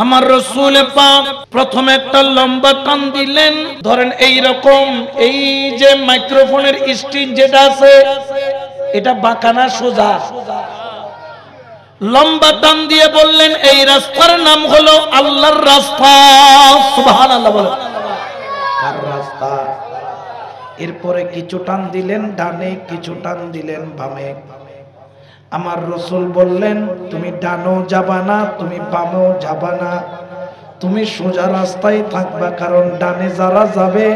আমার রাসূল পাক প্রথমে একটা লম্বা টান দিলেন। ধরেন এই রকম, এই যে মাইক্রোফোনের স্ট্রিং যেটা আছে এটা বাঁকা না সোজা? লম্বা টান দিয়ে বললেন এই রাস্তার নাম হলো আল্লাহর রাস্তা। সুবহানাল্লাহ বলেন। কার রাস্তা? এরপরে কিছু টান দিলেন ডানে, কিছু টান দিলেন বামে। আমার রাসূল বললেন তুমি ডানও যাবা না, তুমি বামও যাবা না, তুমি সোজা রাস্তায় থাকবা, কারণ ডানে যারা যাবে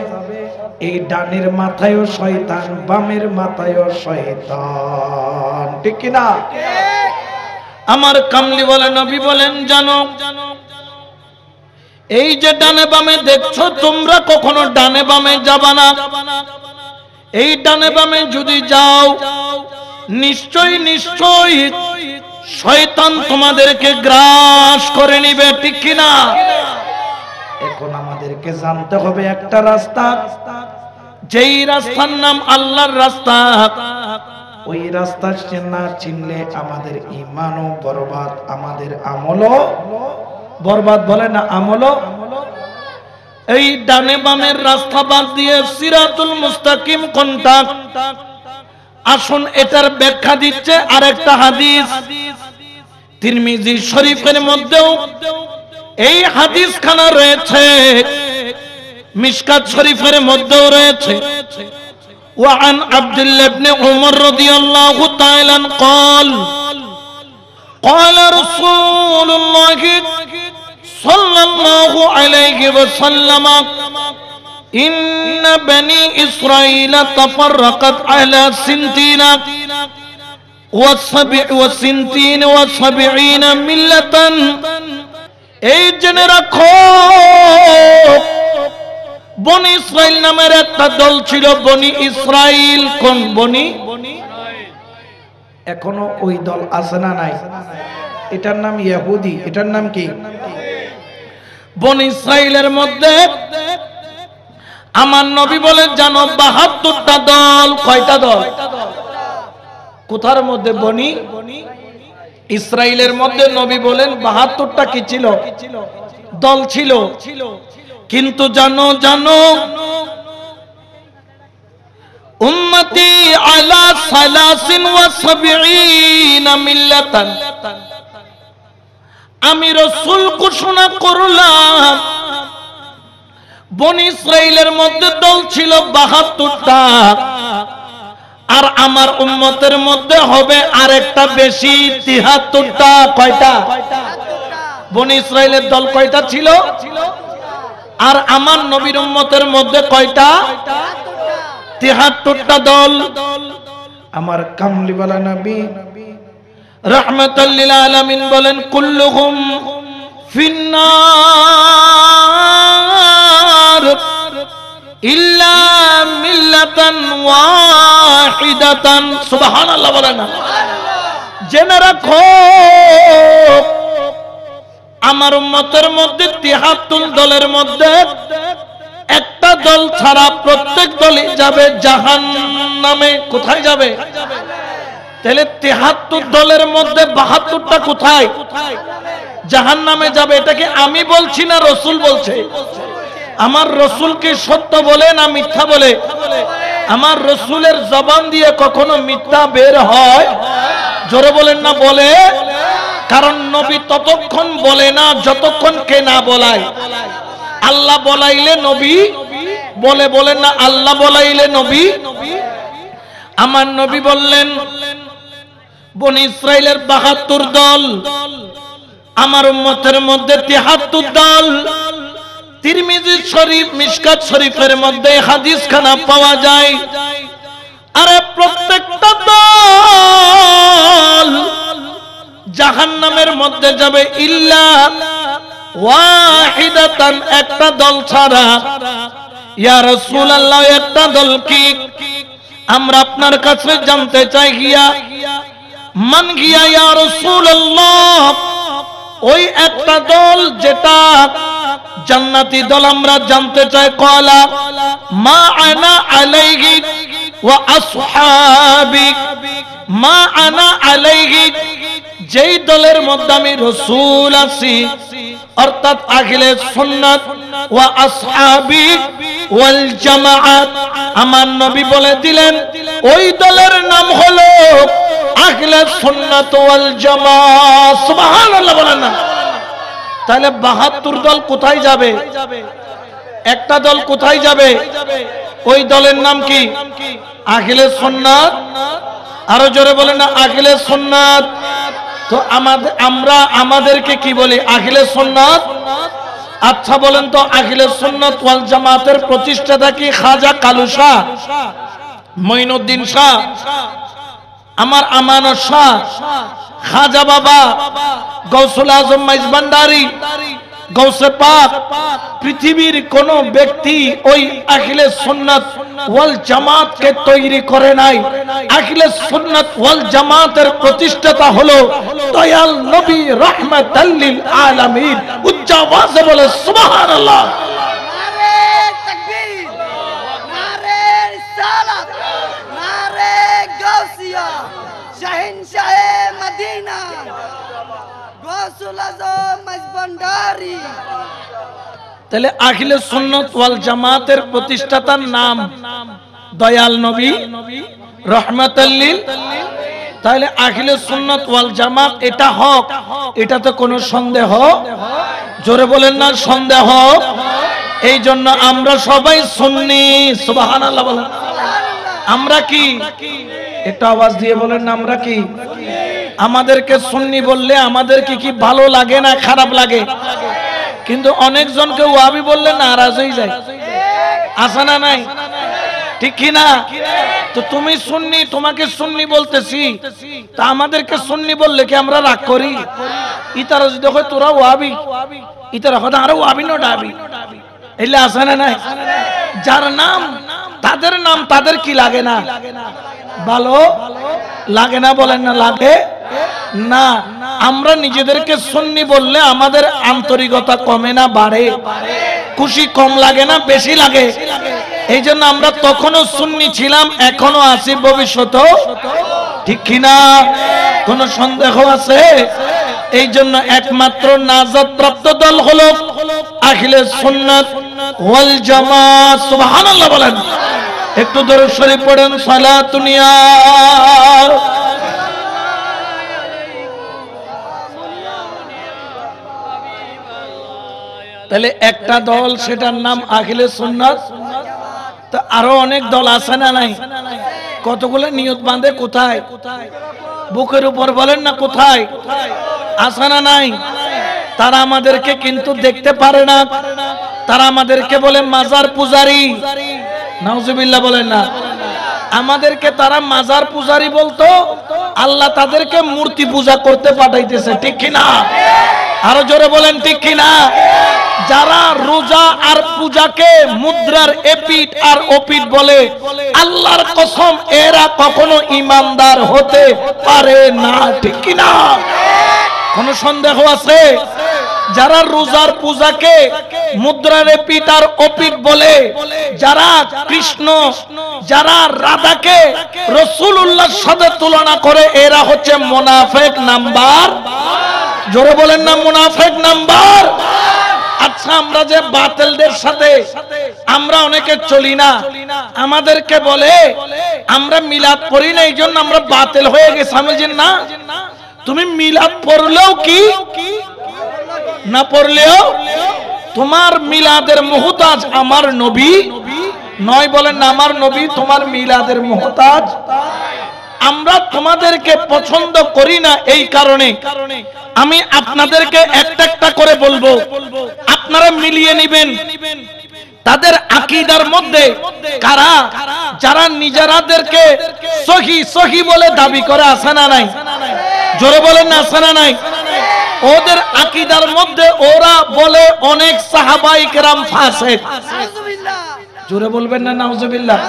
এই ডানের মাথায়ও শয়তান, বামের মাথায়ও শয়তান। ঠিক কি না? আমার কামলি বলে নবী বলেন জানো এই যে ডানে বামে দেখছো তোমরা কখনো ডানে বামে যাবা না। এই ডানে বামে যদি যাও নিশ্চয়ই নিশ্চয়ই শয়তান তোমাদেরকে গ্রাস করে নিবে। ঠিক কি না? এখন আমাদেরকে জানতে হবে একটা রাস্তা, যেই রাস্তার নাম আল্লাহর রাস্তা। ওই রাস্তা না চিনলে আমাদের ঈমানও বরবাদ, আমাদের আমলও বরবাদ। বলে না আমলও। এই ডানে বামের রাস্তা বাদ দিয়ে সিরাতুল মুস্তাকিম কোনটা? আসুন এটার ব্যাখ্যা দিচ্ছে আরেকটা হাদিস। তিরমিজি শরীফের মধ্যেও এই হাদিস খানা রয়েছে, মিশকাত শরীফের মধ্যেও রয়েছে। وعن عبد الله بن عمر رضي الله تعالى قال قال رسول الله صلى الله عليه وسلم إن بني إسرائيل تفرقت على سنتين وسبعين ملة এই জেনে রাখো বনি ইসরাইল নামের একটা দল ছিল। বনি ইসরাইল কোন বনি? এখনো ওই দল আছে না নাই? এটার নাম ইহুদি। এটার নাম কি? বনি ইসরাইলের মধ্যে আমার নবী বলে জানো ৭২টা দল। কয়টা দল? কোথার মধ্যে? বনি ইসরাইলের মধ্যে নবী বলেন ৭২টা কি ছিল? দল ছিল। কিন্তু জানো জানো উম্মতি আলা সালাসিন ওয়া সাবঈনা মিল্লাতান, আমি রাসূল ঘোষণা করলাম বনি ইসরাইলের মধ্যে দল ছিল ৭২টা, আর আমার উম্মতের মধ্যে হবে আরেকটা বেশি ৭৩টা। কয়টা? বনি ইসরাইলের দল কয়টা ছিল? আর আমার নবীর উম্মতের মধ্যে কয়টা? ৭৩টা দল। আমার কামলিওয়ালা নবী রাহমাতাল লিল আলামিন বলেন কুল্লুহুম ফিন্নার ইল্লা মিল্লাতান ওয়াহিদাতান। সুবহানাল্লাহ বলেন না? জেনে রাখো আমার উম্মতের মধ্যে ৭৩ দলের মধ্যে একটা দল ছাড়া প্রত্যেক দলই যাবে জাহান্নামে। কোথায় যাবে? তাহলে ৭৩ দলের মধ্যে ৭২টা কোথায়? জাহান্নামে যাবে। এটাকে আমি বলছি না রাসূল বলছে। আমার রাসূলকে সত্য বলে না মিথ্যা বলে? আমার রাসূলের জবান দিয়ে কখনো মিথ্যা বের হয়? জোরে বলেন না বলে। কারণ নবী ততক্ষণ বলে না যতক্ষণ কে না বলায়। আল্লাহ বলাইলে নবী বলে। বলেন না আল্লাহ বলাইলে নবী। আমার নবী বললেন বনি ইসরাইলের ৭২ দল, আমার উম্মতের মধ্যে ৭৩ দল। তিরমিজি শরীফ মিশকাত শরীফের মধ্যে হাদিস খানা পাওয়া যায়। আরে প্রত্যেকটা দল জাহান্নামের মধ্যে যাবে ইল্লা ওয়াহিদাতান, একটা দল ছাড়া। ইয়া রাসূলুল্লাহ একটা দল কি? আমরা আপনার কাছে জানতে চাই গিয়া মান গিয়া ইয়া রাসূলুল্লাহ ওই একটা দল যেটা জান্নাতি দল আমরা জানতে চাই। ক্বালা মা আনা আলাইহি ওয়া আসহাবি, মা আনা আলাইহি যেই দলের মধ্যে আমি রাসূল আছি অর্থাৎ আহলে সুন্নাত ওয়া আসহাবি ওয়াল জামাআত, আমার নবী বলে দিলেন ওই দলের নাম হলো আহলে সুন্নাত ওয়াল জামাআত। সুবহানাল্লাহ বলেন না। তাহলে ৭২ দল কোথায় যাবে? একটা দল কোথায় যাবে? ওই দলের নাম কি? আহলে সুন্নাত। আরো জোরে বলেন না, আহলে সুন্নাত। তো আমাদেরকে কি বলি? আহলে সুন্নাত। আচ্ছা বলেন তো, আহলে সুন্নাত ওয়াল জামাতের প্রতিষ্ঠাতা কি খাজা কালু শাহ, মঈনুদ্দিন শাহ, আমার আমানত শাহ, খাজা বাবা, গৌসুল আজম মাইজভান্ডারী, গৌসে পাক? পৃথিবীর কোন ব্যক্তি ওই আহলে সুন্নাত ওয়াল জামাতকে তৈরি করে নাই। আহলে সুন্নাত ওয়াল জামাতের প্রতিষ্ঠাতা হলো দয়াল নবী রাহমাতাল লিল আলামিন। উচ্চ আওয়াজে বলে সুবহানাল্লাহ। নারে তাকবীর, নারে রিসালাত, নারে গাউসিয়া, শাহিনশাহে মদিনা, গৌসুল আজম মাইজভান্ডারী। তাহলে আহলে সুন্নাত ওয়াল জামাতের প্রতিষ্ঠাতার নাম দয়াল নবী রাহমাতাল লিল। তাহলে আহলে সুন্নাত ওয়াল জামাত এটা হক, এটা তো কোনো সন্দেহ, জোরে বলেন না সন্দেহ। এই জন্য আমরা সবাই সুন্নি। সুবহানাল্লাহ বলেন। আমরা কি? এটা আওয়াজ দিয়ে বলেন না, আমরা কি? আমাদেরকে সুন্নি বললে আমাদেরকে কি ভালো লাগে না খারাপ লাগে? কিন্তু অনেকজনকে ওয়াহাবি বললে নারাজ হয়ে যায়, আছে না নাই? ঠিক কি না? তো তুমি সুন্নি, তোমাকে সুন্নি বলতেছি, তা আমাদেরকে সুন্নি বললে কি আমরা রাগ করি? ইতারা যদি হয় তোরা ওয়াহাবি, ইতারা হয় আরো ওয়াহাবি না ডাবি, এলে আছে না নাই? যার নাম তাদের নাম তাদের কি লাগে না? ভালো লাগে না? বলেন না লাগে না। আমরা নিজেদেরকে সুন্নি বললে আমাদের আন্তরিকতা কমে না বাড়ে? খুশি কম লাগে না বেশি লাগে? এই জন্য আমরা তখনও সুন্নি ছিলাম, এখনো আছি, ভবিষ্যতেও। ঠিক কিনা? কোন সন্দেহ আছে? এই জন্য একমাত্র নাজাত প্রাপ্ত দল হলো আহলে সুন্নাত ওয়াল জামাত। সুবহানাল্লাহ বলেন। একটু দরুদ শরীফ পড়েন, সালাতুন ইয়া। তাহলে একটা দল, সেটার নাম আহলে সুন্নাত। তো আরো অনেক দল আছে না নাই? কতগুলো নিয়ত বাঁধে কোথায়? বুকের উপর বলেন না কোথায়? আছে না নাই? তারা আমাদেরকে কিন্তু দেখতে পারে না, তারা আমাদেরকে বলে মাজার পূজারী। নাউজুবিল্লাহ বলেন না। আমাদেরকে তারা মাজার পূজারী বলতো, আল্লাহ তাদেরকে মূর্তি পূজা করতে পাঠাইতেছে। ঠিক কিনা? আরো জোরে বলেন ঠিক কিনা? যারা রোজা আর পূজাকে মুদ্রার এপিট আর ওপিট বলে, আল্লাহর কসম এরা কখনো ঈমানদার হতে পারে না। ঠিক কিনা? কোন সন্দেহ আছে? যারা রোজার পূজাকে মুদ্রার এপিট আর ওপিট বলে, যারা কৃষ্ণ, যারা রাধাকে রাসূলুল্লাহর সাথে তুলনা করে, এরা হচ্ছে মুনাফিক নাম্বার। জোরে বলেন না, মুনাফিক নাম্বার। আচ্ছা, আমরা যে বাতিলদের সাথে আমরা অনেকে চলি না, আমাদেরকে বলে আমরা মিলাদ পড়ি না, এই জন্য আমরা বাতিল হয়ে গেছি। আমি যে না, তুমি মিলাদ পড়লেও কি না পড়লেও তোমার মিলাদের মুহতাজ আমার নবী নয়। বলেন না, আমার নবী তোমার মিলাদের মুহতাজ। আমরা তোমাদেরকে পছন্দ করি না, এই কারণে আমি আপনাদেরকে একটা একটা করে বলবো, আপনারা মিলিয়ে নেবেন তাদের আকীদার মধ্যে কারা, যারা নিজেরাদেরকে সহি সহি বলে দাবি করে, আছে না নাই? জোরে বলেন না, আছে না নাই? ওদের আকীদার মধ্যে ওরা বলে অনেক সাহাবায়ে কেরাম ফাসিক। জোরে বলবেন না, নাউজুবিল্লাহ।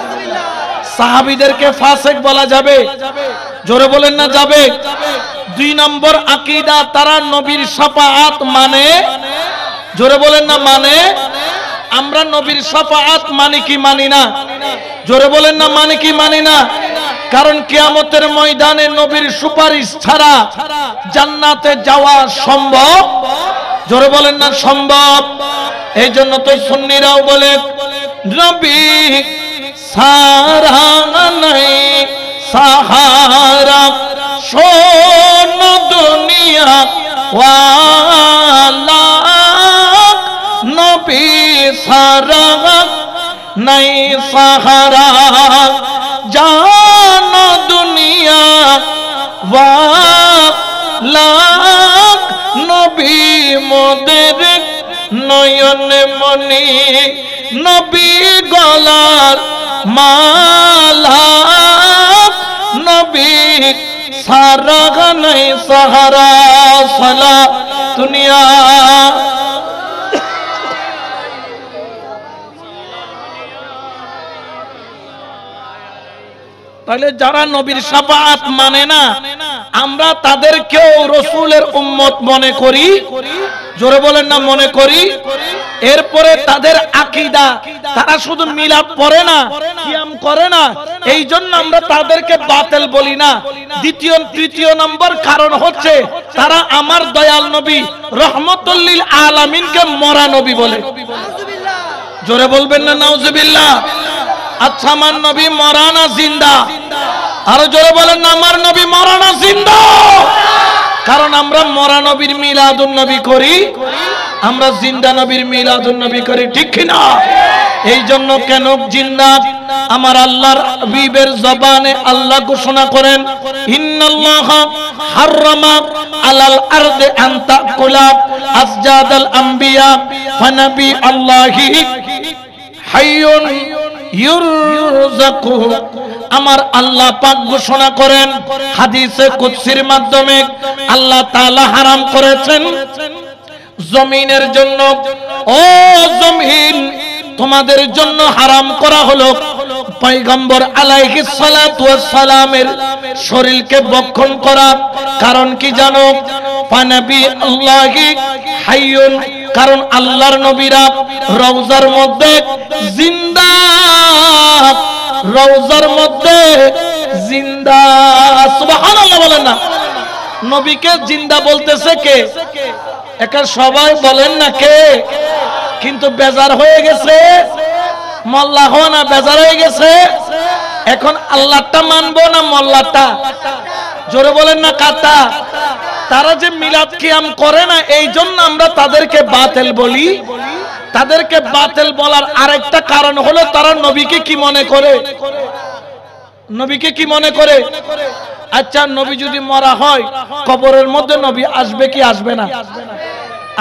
সাহাবীদেরকে ফাসিক বলা যাবে? জোরে বলেন না, যাবে। 2 নম্বর আকীদা, তারা নবীর শাফাআত মানে। জোরে বলেন না, মানে। আমরা নবীর শাফাআত মানি কি মানি না? জোরে বলেন না, মানি কি মানি না? কারণ কিয়ামতের ময়দানে নবীর সুপারিশ ছাড়া জান্নাতে যাওয়া সম্ভব। জোরে বলেন না সম্ভব। এই জন্য তো সুন্নিরাও বলে নবী সারা নাই সাহারা শোন দুনিয়া ওয়ালা, নবী সারা নাই সাহারা জান দুনিয়া ওয়ালা, নবী মোদের নয়ন মনি, নবী গলার মালা, নবী সারা নাই সাহারা সালা দুনিয়া। তাহলে যারা নবীর শাফাআত মানে না, আমরা তাদেরকেও রাসূলের উম্মত মনে করি। জোরে বলেন না মনে করি। এরপরে তাদের আকীদা, তারা শুধু মিলাদ পড়ে না, কিয়াম করে না, এই জন্য আমরা তাদেরকে বাতিল বলি না। তৃতীয় নম্বর কারণ হচ্ছে তারা আমার দয়াল নবী রহমতুল লিল আলামিনকে মরা নবী বলে। জোরে বলবেন না নাউজুবিল্লাহ। আচ্ছা, আমার নবী মরা না জিন্দা? আরো জোরে বলেন না আমার নবী মরা না জিন্দা? কারণ আমরা মরা নবীর মিলাদুন নবী করি, আমরা জিন্দা নবীর মিলাদুন নবী করি, ঠিক কি না? এই জন্য কেন জিন্দা? আমার আল্লাহর হাবিবের জবানে আল্লাহ ঘোষণা করেন ইন্নাল্লাহা হাররামা আলাল আরদি আন তাকুলা আসজাদাল আম্বিয়া ফানাবি আল্লাহি হাইয়ুন ইউরযাকু। আমার আল্লাহ পাক ঘোষণা করেন হাদিসে কুদসির মাধ্যমে, আল্লাহ তাআলা হারাম করেছেন জমিনের জন্য, ও জমিন তোমাদের জন্য হারাম করা হলো পয়গম্বর আলাইহিস সালাতু ওয়াস সালামের শরীরকে ভক্ষণ করা। কারণ কি জানো? ফানাবি আল্লাহি হাইয়ুন, কারণ আল্লাহর নবীরা রওজার মধ্যে জিন্দা, রওজার মধ্যে জিন্দা। সুবহানাল্লাহ বলেন না। নবীকে জিন্দা বলতেছে কে? একা সবাই বলেন না কে? কিন্তু বেজার হয়ে গেছে, মোল্লা হওয়া না বেজার হয়ে গেছে। এখন আল্লাহটা মানবো না মোল্লাটা? জোরে বলেন না কাতা? তারা যে মিলাদ কিয়াম করে না, এই জন্য আমরা তাদেরকে বাতিল বলি। তাদেরকে বাতিল বলার আরেকটা কারণ হলো তারা নবীকে কি মনে করে? নবীকে কি মনে করে? আচ্ছা, নবী যদি মরা হয় কবরের মধ্যে নবী আসবে কি আসবে না?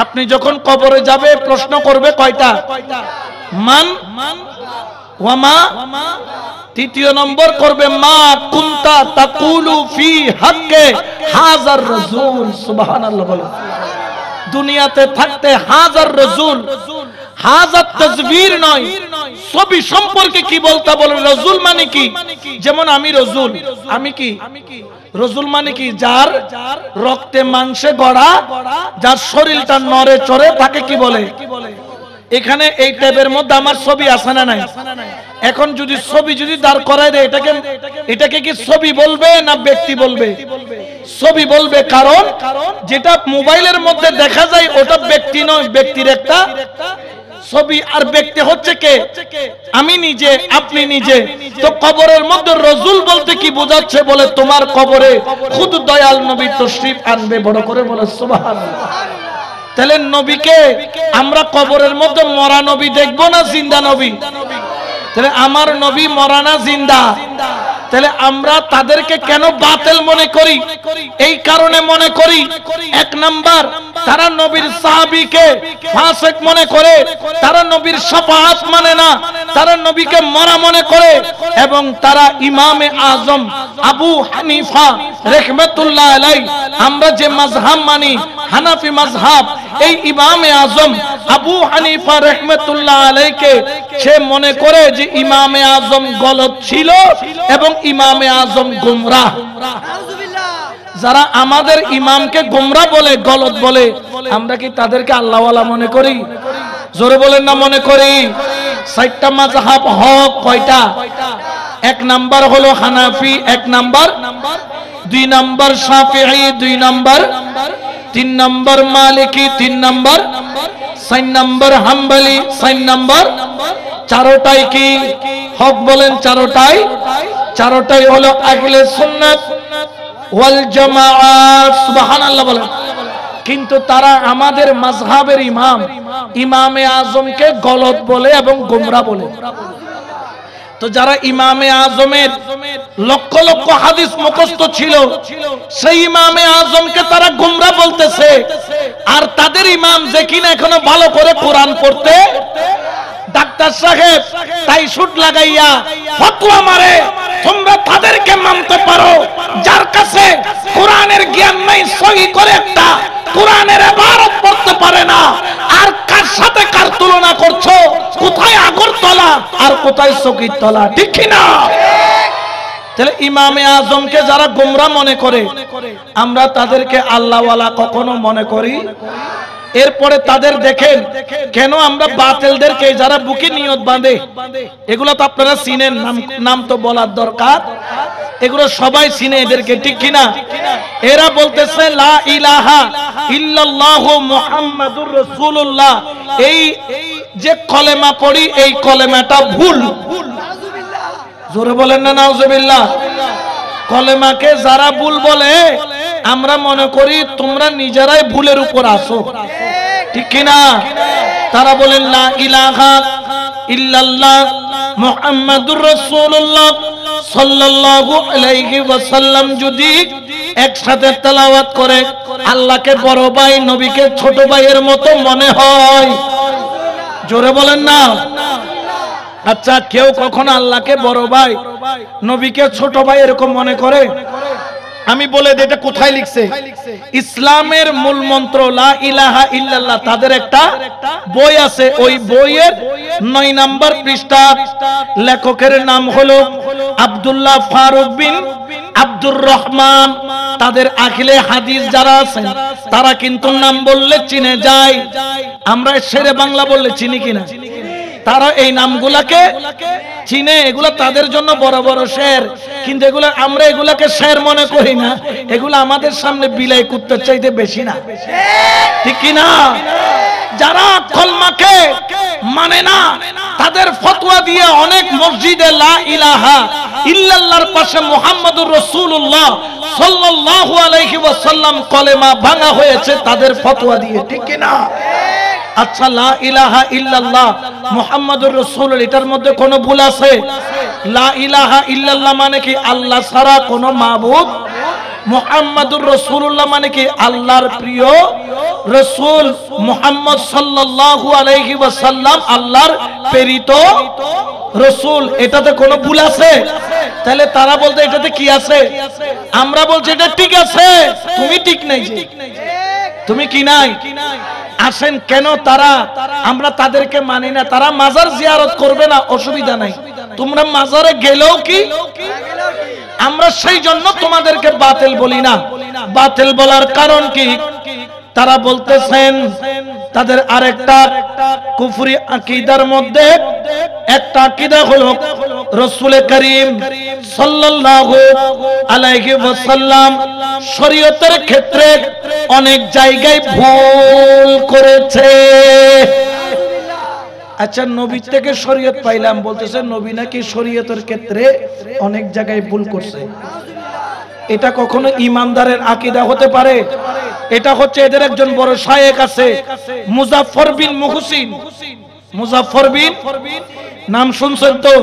আপনি যখন কবরে যাবে প্রশ্ন করবে কয়টা? মান ওয়ামা। তৃতীয় নম্বর করবে মা কুনতা তাকুলু ফি হাক্কে হাজার রাসূল। সুবহানাল্লাহ বলো। দুনিয়াতে থাকতে হাজার রাসূল, হাজার তাজবীর নয়, ছবি সম্পর্কে কি বলতা বলে? রাসূল মানে কি? যেমন আমি রাসূল, আমি কি রাসূল মানে কি? যার রক্তে মাংসে গড়া, যার শরীরটা নড়ে চড়ে, তাকে কি বলে? এখানে এই ট্যাবের মধ্যে আমার ছবি আছে না নাই? এখন যদি ছবি যদি দাঁড় করায় দেয়, এটাকে কি ছবি বলবে না ব্যক্তি বলবে? ছবি বলবে। কারণ যেটা মোবাইলের মধ্যে দেখা যায় ওটা ব্যক্তি নয়, ব্যক্তির একটা ছবি। আর ব্যক্তি হচ্ছে কে? আমি নিজে, আপনি নিজে। তো কবরের মধ্যে রাসূল বলতে কি বোঝাচ্ছে? বলে তোমার কবরে খুদ দয়াল নবী তশরিফ আনবে। বড় করে বলে সুবহানাল্লাহ। তাহলে নবীকে আমরা কবরের মধ্যে মরা নবী দেখবো না জিন্দা নবী? তাহলে আমার নবী মরা না জিন্দা? তাহলে আমরা তাদেরকে কেন বাতিল মনে করি? এই কারণে মনে করি, এক নাম্বার তারা নবীর সাহাবীকে ফাসিক মনে করে, তারা নবীর শাফাআত মানে না, তারা নবীকে মরা মনে করে, এবং তারা ইমামে আজম আবু হানিফা রাহমাতুল্লাহ আলাইহি, আমরা যে মাযহাব মানি হানাফি মাযহাব, এই ইমামে আজম আবু হানিফা রাহমাতুল্লাহ আলাইহিকে সে মনে করে যে ইমামে আজম গলত ছিল এবং ইমামে আজম গুমরাহ। যারা আমাদের ইমামকে গুমরাহ বলে, গলত বলে, আমরা কি তাদেরকে আল্লাহওয়ালা মনে করি? জোরে বলেন না মনে করি? 4টা মাযহাব হক কয়টা? এক নাম্বার হলো হানাফি, এক নাম্বার, 2 নাম্বার শাফিঈ, 2 নাম্বার, 3 নাম্বার মালিকি, 3 নাম্বার, 4 নাম্বার হাম্বলি, 4 নাম্বার। চারটাই কি হক বলেন? চারটাই হলো আহলে সুন্নাত ওয়াল জামাআত। সুবহানাল্লাহ বলেন। কিন্তু তারা আমাদের মাযহাবের ইমামে আজমকে গলত বলে এবং গোমরা বলে। তো যারা ইমামে আজমের লক্ষ লক্ষ হাদিস মুখস্থ ছিল, সেই ইমামে আজমকে তারা গোমরা বলতেছে। আর তাদের ইমাম যে কিনা এখনো ভালো করে কোরআন পড়তে, ডাক্তার সাহেব তাই শুট লাগাইয়া ফতোয়া মারে, তোমরা তাদেরকে মানতে পারো যার কাছে কোরআনের জ্ঞান নাই, সহি করে একটা কোরআনের ইবারত পড়তে পারে না। আর কার সাথে কার তুলনা করছো? কোথায় আগরতলা আর কোথায় সকিরতলা? ঠিক কি না? তাহলে ইমামে আজমকে যারা গোমরা মনে করে, আমরা তাদেরকে আল্লাহওয়ালা কখনো মনে করি? এরপরে তাদের দেখেন কেন আমরা বাতিলদেরকে যারা বুকে নিয়ত বাঁধে, এগুলো তো আপনারা চিনেন, নাম তো বলার দরকার, এগুলো সবাই চিনে এদেরকে, ঠিক কিনা? এরা বলতেছে লা ইলাহা ইল্লাল্লাহু মুহাম্মাদুর রাসূলুল্লাহ, এই যে কলেমা পড়ি এই কলেমাটা ভুল। জোরে বলেন না নাউজুবিল্লাহ। কলেমাকে যারা ভুল বলে, আমরা মনে করি তোমরা নিজেরাই ভুলের উপর আসো, ঠিক কিনা? তারা বলেন লা ইলাহা ইল্লাল্লাহ মুহাম্মাদুর রাসূলুল্লাহ সাল্লাল্লাহু আলাইহি ওয়াসাল্লাম যদি একসাথে তেলাওয়াত করে, আল্লাহকে বড় ভাই, নবীকে ছোট ভাইয়ের মতো মনে হয়। জোরে বলেন না। আচ্ছা, কেউ কখনো আল্লাহকে বড় ভাই, নবীকে ছোট ভাই এরকম মনে করে? আমি বলে দিই এটা কোথায় লিখছে। ইসলামের মূল মন্ত্র লা ইলাহা ইল্লাল্লাহ, তাদের একটা বই আছে, ওই বইয়ের 9 নাম্বার পৃষ্ঠা, লেখকের নাম হলো আব্দুল্লাহ ফারুক বিন আব্দুর রহমান। তাদের আখিলে হাদিস যারা আছেন তারা কিন্তু নাম বললে চিনে যায়। আমরা শেরে বাংলা বললে চিনি কিনা? তারা এই নামগুলাকে চিনে, এগুলা তাদের জন্য বড় বড় শের, কিন্তু এগুলা আমরা এগুলাকে শের মনে করি না। এগুলা আমাদের সামনে বিলাই কুত্তার চাইতে বেশি না, ঠিক কি না? যারা কলমাকে মানে না, তাদের ফতোয়া দিয়ে অনেক মসজিদে লা ইলাহা ইল্লাল্লাহর পাশে মুহাম্মাদুর রাসূলুল্লাহ সাল্লাল্লাহু আলাইহি ওয়াসাল্লাম কলেমা ভাঙা হয়েছে তাদের ফতোয়া দিয়ে, ঠিক কি না? আচ্ছা, লা ইলাহা ইল্লাল্লাহ মুহাম্মাদুর রাসূলুল্লাহ, এটার মধ্যে কোনো ভুল আছে? লা ইলাহা ইল্লাল্লাহ মানে কি আল্লাহ ছাড়া কোনো মাবুদ, মুহাম্মাদুর রাসূলুল্লাহ মানে কি আল্লাহর প্রিয় রাসূল, মুহাম্মদ সাল্লাল্লাহু আলাইহি ওয়াসাল্লাম আল্লাহর প্রেরিত রাসূল, এটাতে কোনো ভুল আছে? তাহলে তারা বলতে এটাতে কি আছে? আমরা বলছি এটা ঠিক আছে, তুমি ঠিক নাই, তুমি কি নাই। আসেন কেন তারা, আমরা তাদেরকে মানি না। তারা মাজার জিয়ারত করবে না, অসুবিধা নাই, তোমরা মাজারে গেলেও কি, আমরা সেই জন্য তোমাদেরকে বাতিল বলি না। বাতিল বলার কারণ কি? তারা বলতেছেন তাদের আরেকটা কুফরি আকীদার মধ্যে একটা আকীদা হলো রাসূল করিম সাল্লাল্লাহু আলাইহি ওয়াসাল্লাম শরীয়তের ক্ষেত্রে অনেক জায়গায় ভুল করেছে। আচ্ছা, নবী থেকে শরীয়ত পাইলাম, বলতেছে নবী নাকি শরীয়তের ক্ষেত্রে অনেক জায়গায় ভুল করছে। এটা কখনো ইমানদারের আকীদা হতে পারে? এটা হচ্ছে এদের একজন বড় শায়েখ আছে, মুজাফফর বিন মুহসিন। মুজাফফর বিন, নাম শুনছেন তো?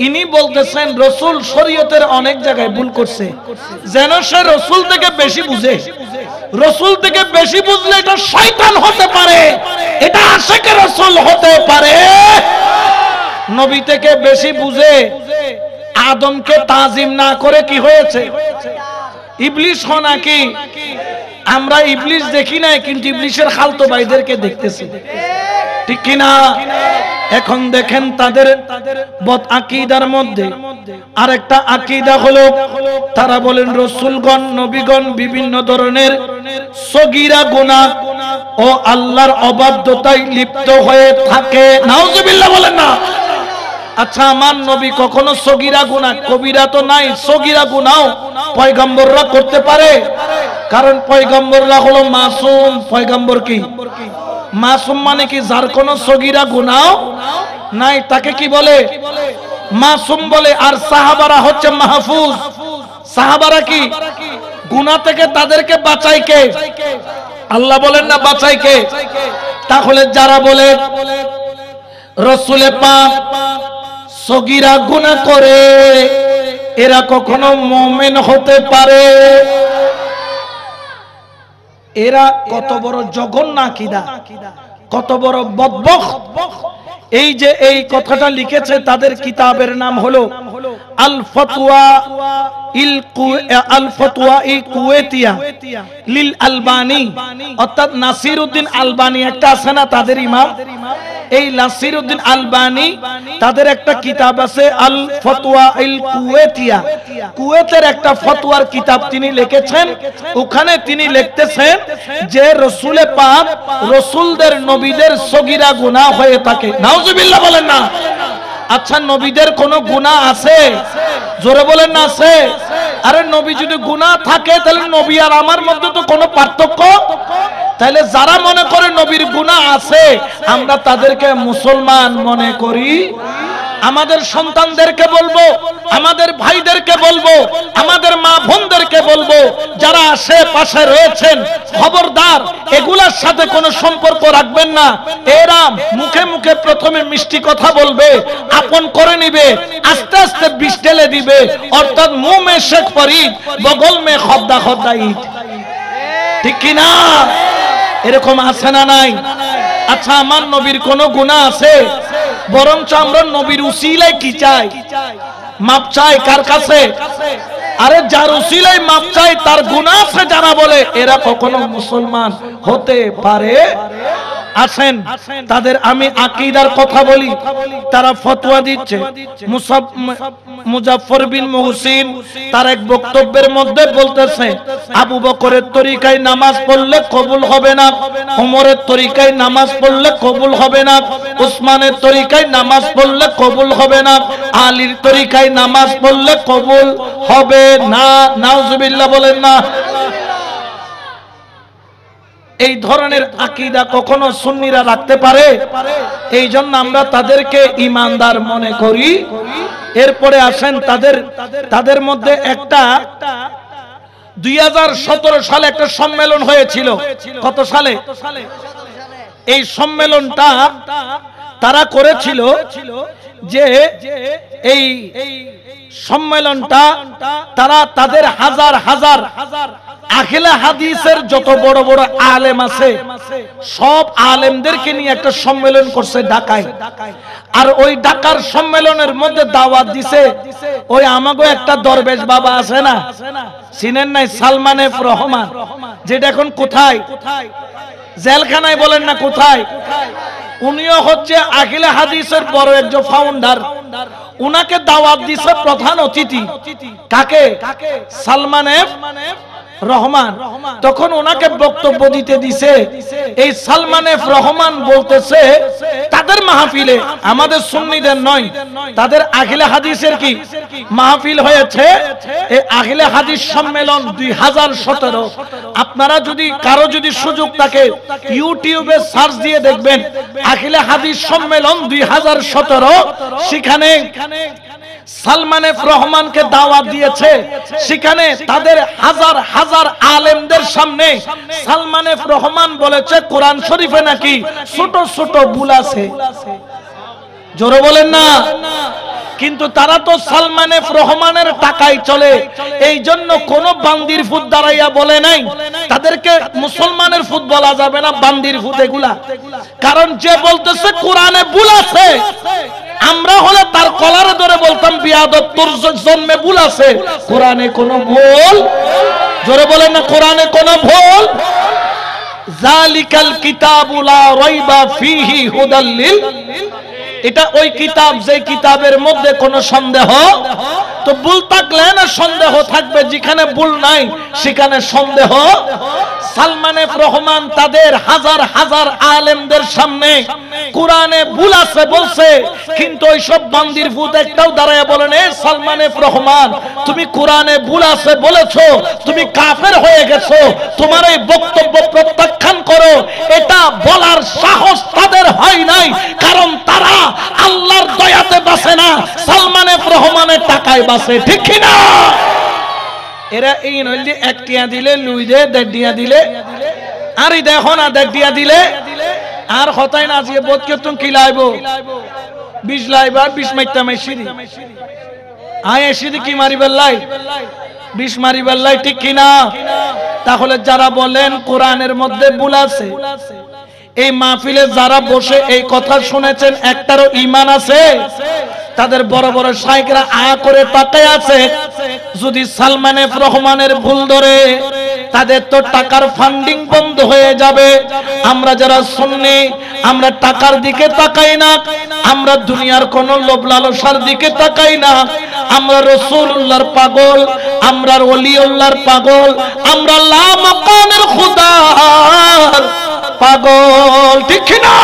ইনি বলতেছেন রাসূল শরীয়তের অনেক জায়গায় ভুল করছে, যেন সে রাসূল থেকে বেশি বুঝে। রাসূল থেকে বেশি বুঝলে এটা শয়তান হতে পারে, এটা আশিকে রাসূল হতে পারে। নবী থেকে বেশি বুঝে আদমকে তাজিম না করে কি হয়েছে? ইবলিস হয় নাকি? আমরা ইবলিস দেখি নাই, কিন্তু ইবলিসের খালতো ভাইদেরকে দেখতেছি, ঠিক কিনা? এখন দেখেন তাদের বদ আকীদার মধ্যে আরেকটা আকীদা হলো, তারা বলেন রাসূলগণ, নবীগণ বিভিন্ন ধরনের সগীরা গুনাহ ও আল্লাহর অবাধ্যতায় লিপ্ত হয়ে থাকে। নাউজুবিল্লাহ বলেন না। আচ্ছা আমার নবী কখনো সগীরা গুনাহ, কবিরা তো নাই, সগীরা গুনাহ পয়গম্বররা করতে পারে? কারণ পয়গম্বররা হলো মাসুম। পয়গম্বর কি মাসুম? মানে কি যার কোনো সগীরা গুনাহ নাই, তাকে কি বলে? মাসুম বলে। আর সাহাবারা হচ্ছে মাহফুজ। সাহাবারা কি গুনাহ থেকে তাদেরকে বাঁচায় কে? আল্লাহ বলেন না বাঁচায় কে? তাহলে যারা বলে রাসূলে পাক সগীরা গুনাহ করে, এরা কখনো মুমিন হতে পারে? এরা কত বড় জঘন্য আকীদা, কত বড় বদবখত। এই যে এই কথাটা লিখেছে, তাদের কিতাবের নাম হলো আল ফতওয়া কুওয়েতিয়া লিল আলবানী, অর্থাৎ নাসিরউদ্দিন আলবানী একটা আছে না তাদের ইমাম, এই নাসিরউদ্দিন আলবানী তাদের একটা কিতাব আছে আল ফতওয়া কুওয়েতিয়া। কুয়েতের একটা ফতোয়ার কিতাব তিনি লিখেছেন। ওখানে তিনি লিখতেছেন যে রাসূলে পাক রাসূলদের নবীদের সগীরা গুনাহ হয়ে থাকে। নাউজুবিল্লাহ বলেন না। আচ্ছা নবীদের কোনো গুনাহ আছে? জোরে বলেন না আছে? আরে নবী যদি গুনাহ থাকে তাহলে নবী আর আমার মধ্যে তো কোনো পার্থক্য? তাহলে যারা মনে করে নবীর গুনাহ আছে, আমরা তাদেরকে মুসলমান মনে করি। আমাদের সন্তানদেরকে বলবো, আমাদের ভাইদেরকে বলবো, আমাদের মা বোনদেরকে বলবো, যারা আশেপাশে রয়েছেন খবরদার এগুলার সাথে কোনো সম্পর্ক রাখবেন না। এরা মুখে মুখে প্রথমে মিষ্টি কথা বলবে, আপন করে নিবে, আস্তে আস্তে বিষ ঢেলে দিবে। অর্থাৎ মুঁহ মে শেখ ফরিদ, বগল মে খদ্দা খদ্দা ঈদ। ঠিক কি না? এরকম আছে না নাই? আচ্ছা আমার নবীর কোনো গুনাহ আছে? বরঞ্চ আমরা নবীর উসিলায় কি চাই? মাপ চাই। কার কাছে? আরে যার উসিলায় মাপ চাই তার গুনাহ আছে যারা বলে, এরা কখনো মুসলমান হতে পারে? আসেন তাদের আমি আকীদার কথা বলি। তারা ফতোয়া দিচ্ছে। মুজাফফর বিন মুহসিন তার এক বক্তব্যের মধ্যে বলতেছে, আবু বকরের তরিকায় নামাজ পড়লে কবুল হবে না, ওমরের তরিকায় নামাজ পড়লে কবুল হবে না, উসমানের তরিকায় নামাজ পড়লে কবুল হবে না, আলীর তরিকায় নামাজ পড়লে কবুল হবে না। নাউজুবিল্লাহ বলেন না। এই ধরনের আকীদা কখনো সুন্নিরা রাখতে পারে? এই জন্য আমরা তাদেরকে ঈমানদার মনে করি। এরপরে আসেন তাদের মধ্যে একটা 2017 সালে একটা সম্মেলন হয়েছিল। কত সালে? এই সম্মেলনটা তারা করেছিল যে এই সম্মেলনটা তারা তাদের হাজার হাজার আহলে হাদিসের যত বড় বড় আলেম আছে সব আলেমদেরকে নিয়ে একটা সম্মেলন করছে ঢাকায়। আর ওই ঢাকার সম্মেলনের মধ্যে দাওয়াত দিছে ওই আমাগো একটা দরবেশ বাবা আছে না, চিনেন নাই? সালমান এফ রহমান, যেটা এখন কোথায়? জেলখানায়। বলেন না কোথায়? উনিও হচ্ছে আহলে হাদিসের বড় একজন ফাউন্ডার। উনাকে দাওয়াত দিছে প্রধান অতিথি। কাকে? সালমান এফ রহমান। তখন ওনাকে বক্তব্য দিতে দিছে। এই সালমান এফ রহমান বলতেছে তাদের মাহফিলে, আমাদের সুন্নিদের নয়, তাদের আহলে হাদিসের কি মাহফিল হয়েছে। এই আহলে হাদিস সম্মেলন 2017। আপনারা যদি কারো যদি সুযোগ থাকে ইউটিউবে সার্চ দিয়ে দেখবেন আহলে হাদিস সম্মেলন 2017। সেখানে সালমান এফ রহমানকে দাওয়াত দিয়েছে। সেখানে তাদের হাজার হাজার আলেমদের সামনে সালমান এফ রহমান বলেছে কোরআন শরীফে নাকি ছোট ছোট ভুল আছে। জোরে বলেন না। কিন্তু তারা তো সালমান এফ রহমানের টাকায় চলে। এই জন্য কোন বান্দির ফুট দাঁড়াইয়া বলে নাই তাদেরকে মুসলমানের ফুট বলা যাবে না, বান্দির ফুট এগুলা। কারণ যে বলতেছে কোরআনে ভুল আছে, আমরা হলে তার কলারে ধরে বলতাম বিয়াদব, তোর জন্মে ভুল আছে, কোরআনে কোনো ভুল। জোরে বলেন না, কোরআনে কোনো ভুল। জালিকাল কিতাবু লা রাইবা ফীহি হুদাল লিল, এটা ওই কিতাব যে কিতাবের মধ্যে কোনো সন্দেহ তো ভুল থাকলে না সন্দেহ থাকবে, যেখানে ভুল নাই সেখানে সন্দেহ। সালমান এফ রহমান তাদের হাজার হাজার আলেমদের সামনে কোরআনে ভুল আছে বলছে, কিন্তু ওইসব বান্দির ভূত একটাও দাঁড়ায় বলেন, এ সালমান এফ রহমান তুমি কোরআনে ভুল আছে বলেছো, তুমি কাফের হয়ে গেছো, তোমার এই বক্তব্য প্রত্যাখ্যান করো। এটা বলার সাহস তাদের হয় নাই, কারণ তারা আল্লাহর দয়াতে বাঁচে না, সালমান এফ রহমানের টাকায় বাঁচে, ঠিক কি না? এরা এই নইল যে এক টিয়া দিলে লুই দে, দেড় টিয়া দিলে আর এই দেখো না, দেড় টিয়া দিলে আর হতায় না যে বোধ কেতন কি লাইব 20 লাইবার 20 মাইতা মাইছিরি আয় এসিদি কি মারিবার লাই 20 মারিবার লাই, ঠিক কি না? তাহলে যারা বলেন কোরআনের মধ্যে ভুল আছে, এই মাহফিলে যারা বসে এই কথা শুনেছেন একটারও ঈমান আছে? তাদের বড় বড় শাইখরা আয়া করে তাকায় আছে। যদি সালমান এফ রহমানের ভুল ধরে তাদের তো টাকার ফান্ডিং বন্ধ হয়ে যাবে। আমরা যারা সুন্নি আমরা টাকার দিকে তাকাই না, আমরা দুনিয়ার কোন লোভ লালসার দিকে তাকাই না, আমরা রাসূলুল্লাহর পাগল, আমরা ওলিউল্লাহর পাগল, আমরা লা মাকানের খুদার পাগল, ঠিক না?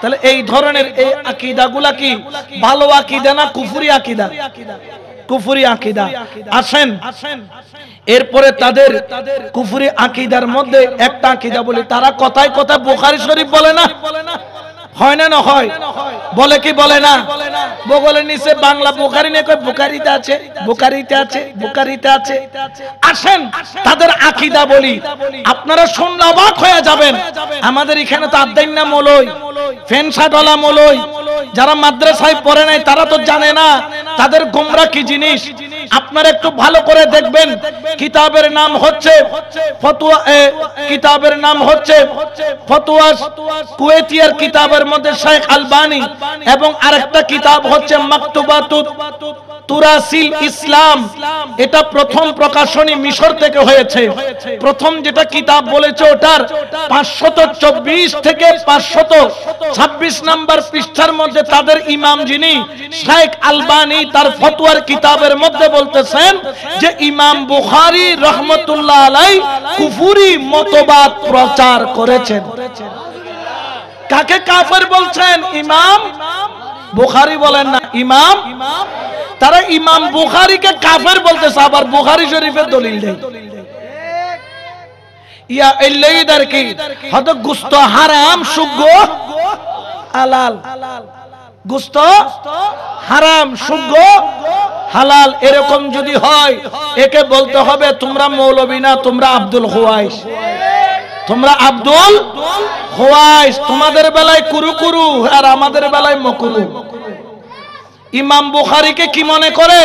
তাহলে এই ধরনের এই আকীদাগুলা কি ভালো আকীদা না কুফরি আকীদা? কুফরি আকীদা। আসেন এরপরে তাদের কুফরি আকীদার মধ্যে একটা আকীদা বলি, তারা কথায় কথায় বুখারী শরীফ বলে না, হয় না? না হয়, বলে কি বলে না? বগলের নিচে বাংলা বুখারী নিয়ে কয় বুখারীতে আছে, বুখারীতে আছে, বুখারীতে আছে। আসেন তাদের আকীদা বলি, আপনারা শুনলে অবাক হয়ে যাবেন। আমাদের এখানে তো আদাইন্না মৌলই, ফেনসাডলা মৌলই, যারা মাদ্রাসায় পড়ে নাই তারা তো জানে না তাদের গোমরা কি জিনিস। আপনারা একটু ভালো করে দেখবেন, কিতাবের নাম হচ্ছে ফতোয়া, কিতাবের নাম হচ্ছে ফতোয়া কুয়েতিয়ার কিতাবের মধ্যে শেখ আলবানী, এবং আরেকটা কিতাব হচ্ছে মাকতুবাতুত তুরাসিল ইসলাম। এটা প্রথম প্রকাশনী মিশর থেকে হয়েছে। প্রথম যেটা কিতাব বলেছে ওটার 524 থেকে 526 নাম্বার পৃষ্ঠার মধ্যে তাদের ইমাম যিনি শেখ আলবানী তার ফতোয়ার কিতাবের মধ্যে বলতেছেন যে ইমাম বুখারী রহমাতুল্লাহ আলাইহি কুফরি মতবাদ প্রচার করেছেন। কাকে কাফের বলছেন? ইমাম বুখারী বলেন না, ইমাম। তারা ইমাম বুখারীকে কাফের বলতেছে, আবার বুখারী শরীফের দলিল দেয়। ইয়া ইল্লাইদার কি হদ গুস্ত হারাম সুগ্গ হালাল, গুস্ত হারাম সুগ্গ হালাল, এরকম যদি হয় একে বলতে হবে তোমরা মৌলবী না, তোমরা আব্দুল খুয়াইস, তোমরা আব্দুল খুয়াইস। তোমাদের বেলায় কুরুকুরু আর আমাদের বেলায় মকুরু। ইমাম বুখারীকে কি মনে করে?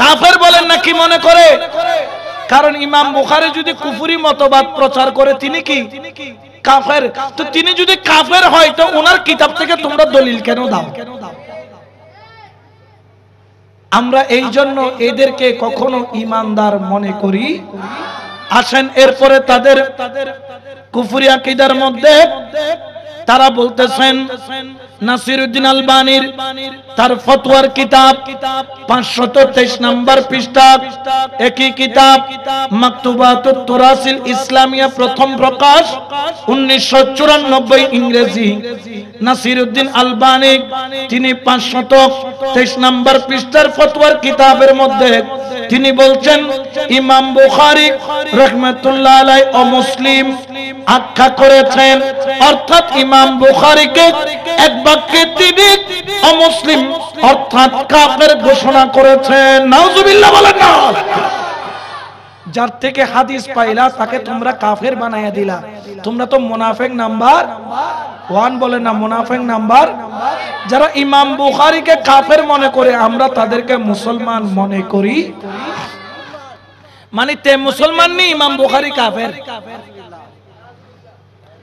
কাফের বলেন না, কি মনে করে? কারণ ইমাম বুখারী যদি কুফরি মতবাদ প্রচার করে তিনি কি কাফের? তো তিনি যদি কাফের হয় তো ওনার কিতাব থেকে তোমরা দলিল কেন দাও? আমরা এই জন্য এদেরকে কখনো ঈমানদার মনে করি। আসেন এরপরে তাদের কুফরি আকীদার মধ্যে তারা বলতেছেন নাসিরউদ্দিন আলবানীর তার ফতোয়ার কিতাব 523 নম্বর পৃষ্ঠা, একই কিতাব মাকতুবাতুত তুরাসিল ইসলামিয়া, প্রথম প্রকাশ 1994 ইংরেজি। নাসিরউদ্দিন আলবানী তিনি 523 নম্বর পৃষ্ঠার ফতোয়ার কিতাবের মধ্যে তিনি বলছেন ইমাম বুখারী রাহমাতুল্লাহ আলাইহি অমুসলিম আখ্যা করেছেন, অর্থাৎ ইমাম বুখারীকে এক বাক্যে তিনি অমুসলিম অর্থাৎ কাফের ঘোষণা করেছেন। নাউজুবিল্লাহ বলেন না। যার থেকে হাদিস পাইলা তাকে তোমরা কাফের বানাইয়া দিলা। তোমরা তো মুনাফিক নাম্বার 1 বলেন না, মুনাফিক নাম্বার। যারা ইমাম বুখারীকে কাফের মনে করে আমরা তাদেরকে মুসলমান মনে করি, মানে তে মুসলমান নি, ইমাম বুখারী কাফের।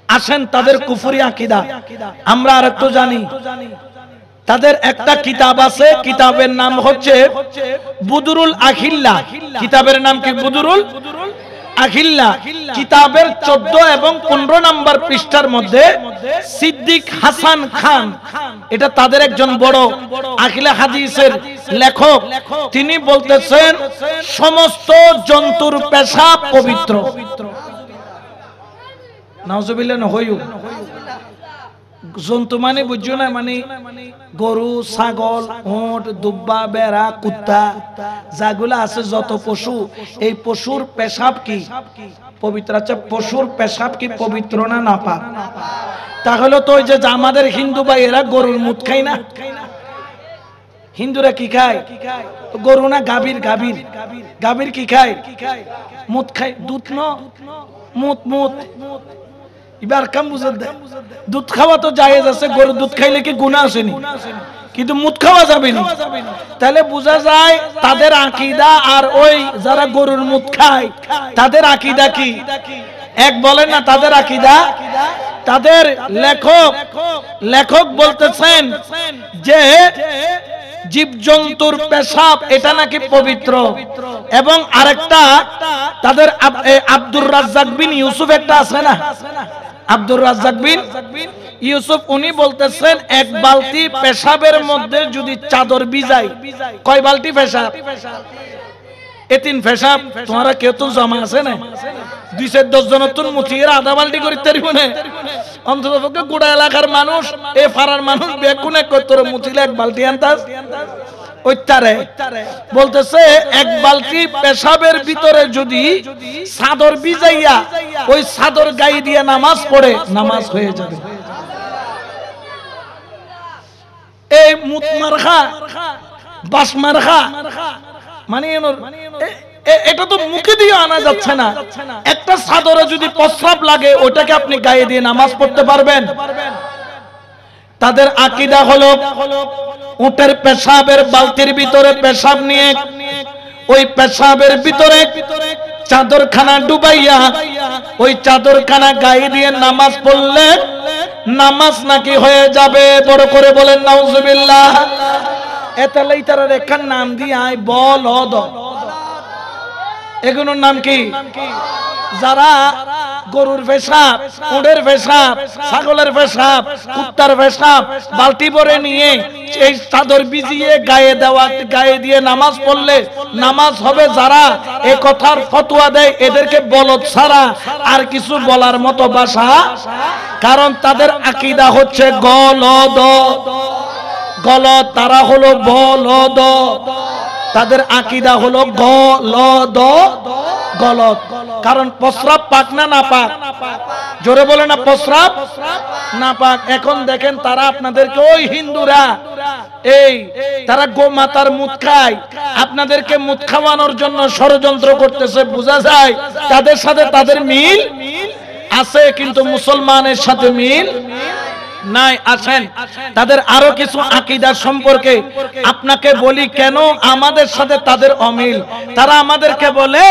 আসেন তাদের কুফরি আকীদা আমরা আরেকটু জানি। তাদের একটা কিতাব আছে, কিতাবের নাম হচ্ছে বুদুরুল আখিল্লা। কিতাবের নাম কি? বুদুরুল আখিল্লা। কিতাবের 14 এবং 15 নম্বর পৃষ্ঠার মধ্যে সিদ্দিক হাসান খান, এটা তাদের একজন বড় আখিলা হাদিসের লেখক, তিনি বলতেছেন সমস্ত জন্তুর পেশাব পবিত্র। নাউজুবিল্লাহ না হইউ। জন্তু মানে বুঝছো না, মানে গরু, ছাগল, উট, দুব্বা, বেড়া, কুত্তা, যাগুলো আছে যত পশু, এই পশুর পেশাব কি পবিত্র। আচ্ছা, পশুর পেশাব কি পবিত্র না নাপাক? তাহলে তো ওই যে আমাদের হিন্দু ভাই এরা গরুর মুত খায় না। হিন্দুরা কি খায়? গরু না গাভীর, গাভীর গাভীর কি খায়? মুত খায়। দুধ ন মুত মুত এবার কাম বুঝে দেয়। দুধ খাওয়া তো জায়েজ আছে, গরু দুধ খাইলে কি গুনাহ আসেনি? কিন্তু মুত খাওয়া যাবে না। তাহলে বোঝা যায় তাদের আকীদা আর ওই যারা গরুর মুত খায় তাদের আকীদা কি এক? বলেন না তাদের আকীদা। তাদের লেখক বলতেছেন যে জীবজন্তুর পেশাব এটা নাকি পবিত্র। এবং আরেকটা তাদের আব্দুর রাজ্জাক বিন ইউসুফ একটা আছে না, আব্দুর রাজ্জাক বিন ইউসুফ, উনি বলতেছেন এক বালতি পেশাবের মধ্যে যদি চাদর ভিজায়, কয় বালতি পেশাব? এতিন পেশাব। তোমরা কেউ তো জমা আছে না, 2-10 জনের তুন মুঠিয়ে আধা বালতি করে তারিব না। অন্তত পক্ষে গোটা এলাকার মানুষ, এ ফারার মানুষ বেকুনে তোর মুঠিলে এক বালতি আনতাস। বলতেছে এক বালতি পেশাবের ভিতরে যদি চাদর ভিজাইয়া ওই চাদর গায়ে দিয়ে নামাজ পড়ে, নামাজ হয়ে যাবে। এই মুত মারখা, বাস মারখা, মানে এটা তো মুখে দিয়ে আনা যাচ্ছে না। একটা চাদরে যদি প্রস্রাব লাগে, ওটাকে আপনি গায়ে দিয়ে নামাজ পড়তে পারবেন? তাদের আকীদা হলো উটের পেশাবের বালতির ভিতরে পেশাব নিয়ে ওই পেশাবের ভিতরে চাদরখানা ডুবাইয়া ওই চাদরখানা গায়ে দিয়ে নামাজ পড়লে নামাজ নাকি হয়ে যাবে। বড় করে বলেন নাউজুবিল্লাহ। এতালাই তারা রেখার নাম দিয়ে বলদ, এগুলোর নাম কি? যারা গরুর পেশাব, উটের পেশাব, ছাগলের পেশাব, কুত্তার পেশাব বালতি ভরে নিয়ে এই চাদর ভিজিয়ে গায়ে দিয়ে নামাজ পড়লে নামাজ হবে, যারা এ কথার ফতোয়া দেয় এদেরকে বলদ ছাড়া আর কিছু বলার মতো ভাষা। কারণ তাদের আকীদা হচ্ছে গলদ, গলদ, তারা হলো বলদ। তাদের আকীদা হলো গলদ, গলদ। কারণ প্রস্রাব পাক না না পাক? জোরে বলে না, প্রস্রাব না পাক। এখন দেখেন তারা আপনাদেরকে, ওই হিন্দুরা তারা গোমাতার মুত খায়, আপনাদেরকে মুত খাওয়ানোর জন্য ষড়যন্ত্র করতেছে। বোঝা যায় তাদের সাথে তাদের মিল আছে, কিন্তু মুসলমানের সাথে মিল নাই। আছেন তাদের আরো কিছু আকীদা সম্পর্কে আপনাকে বলি, কেন আমাদের সাথে তাদের অমিল। তারা আমাদেরকে বলে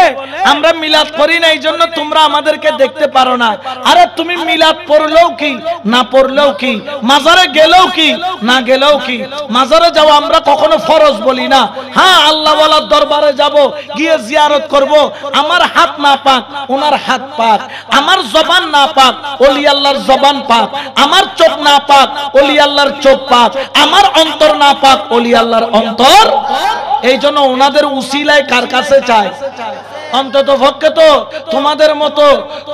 আমরা মিলাদ করি না, এই জন্য তোমরা আমাদেরকে দেখতে পারো না। আরে তুমি মিলাদ পড়লেও কি না পড়লেও কি, মাজারে গেলেও কি না গেলেও কি? মাজারে যাও আমরা কখনো ফরজ বলি না। হ্যাঁ, আল্লাহ ওয়ালার দরবারে যাব, গিয়ে জিয়ারত করব। আমার হাত না পাক, ওনার হাত পাক। আমার জবান না পাক, ওলি আল্লাহর জবান পাক। আমার চোখ না পাক, ওলি আল্লাহর চোখ পাক। আমার অন্তর না পাক, ওলি আল্লাহর অন্তর। এই জন্য ওনাদের উসিলায় কার কাছে চায়? অন্তত পক্ষে তো তোমাদের মতো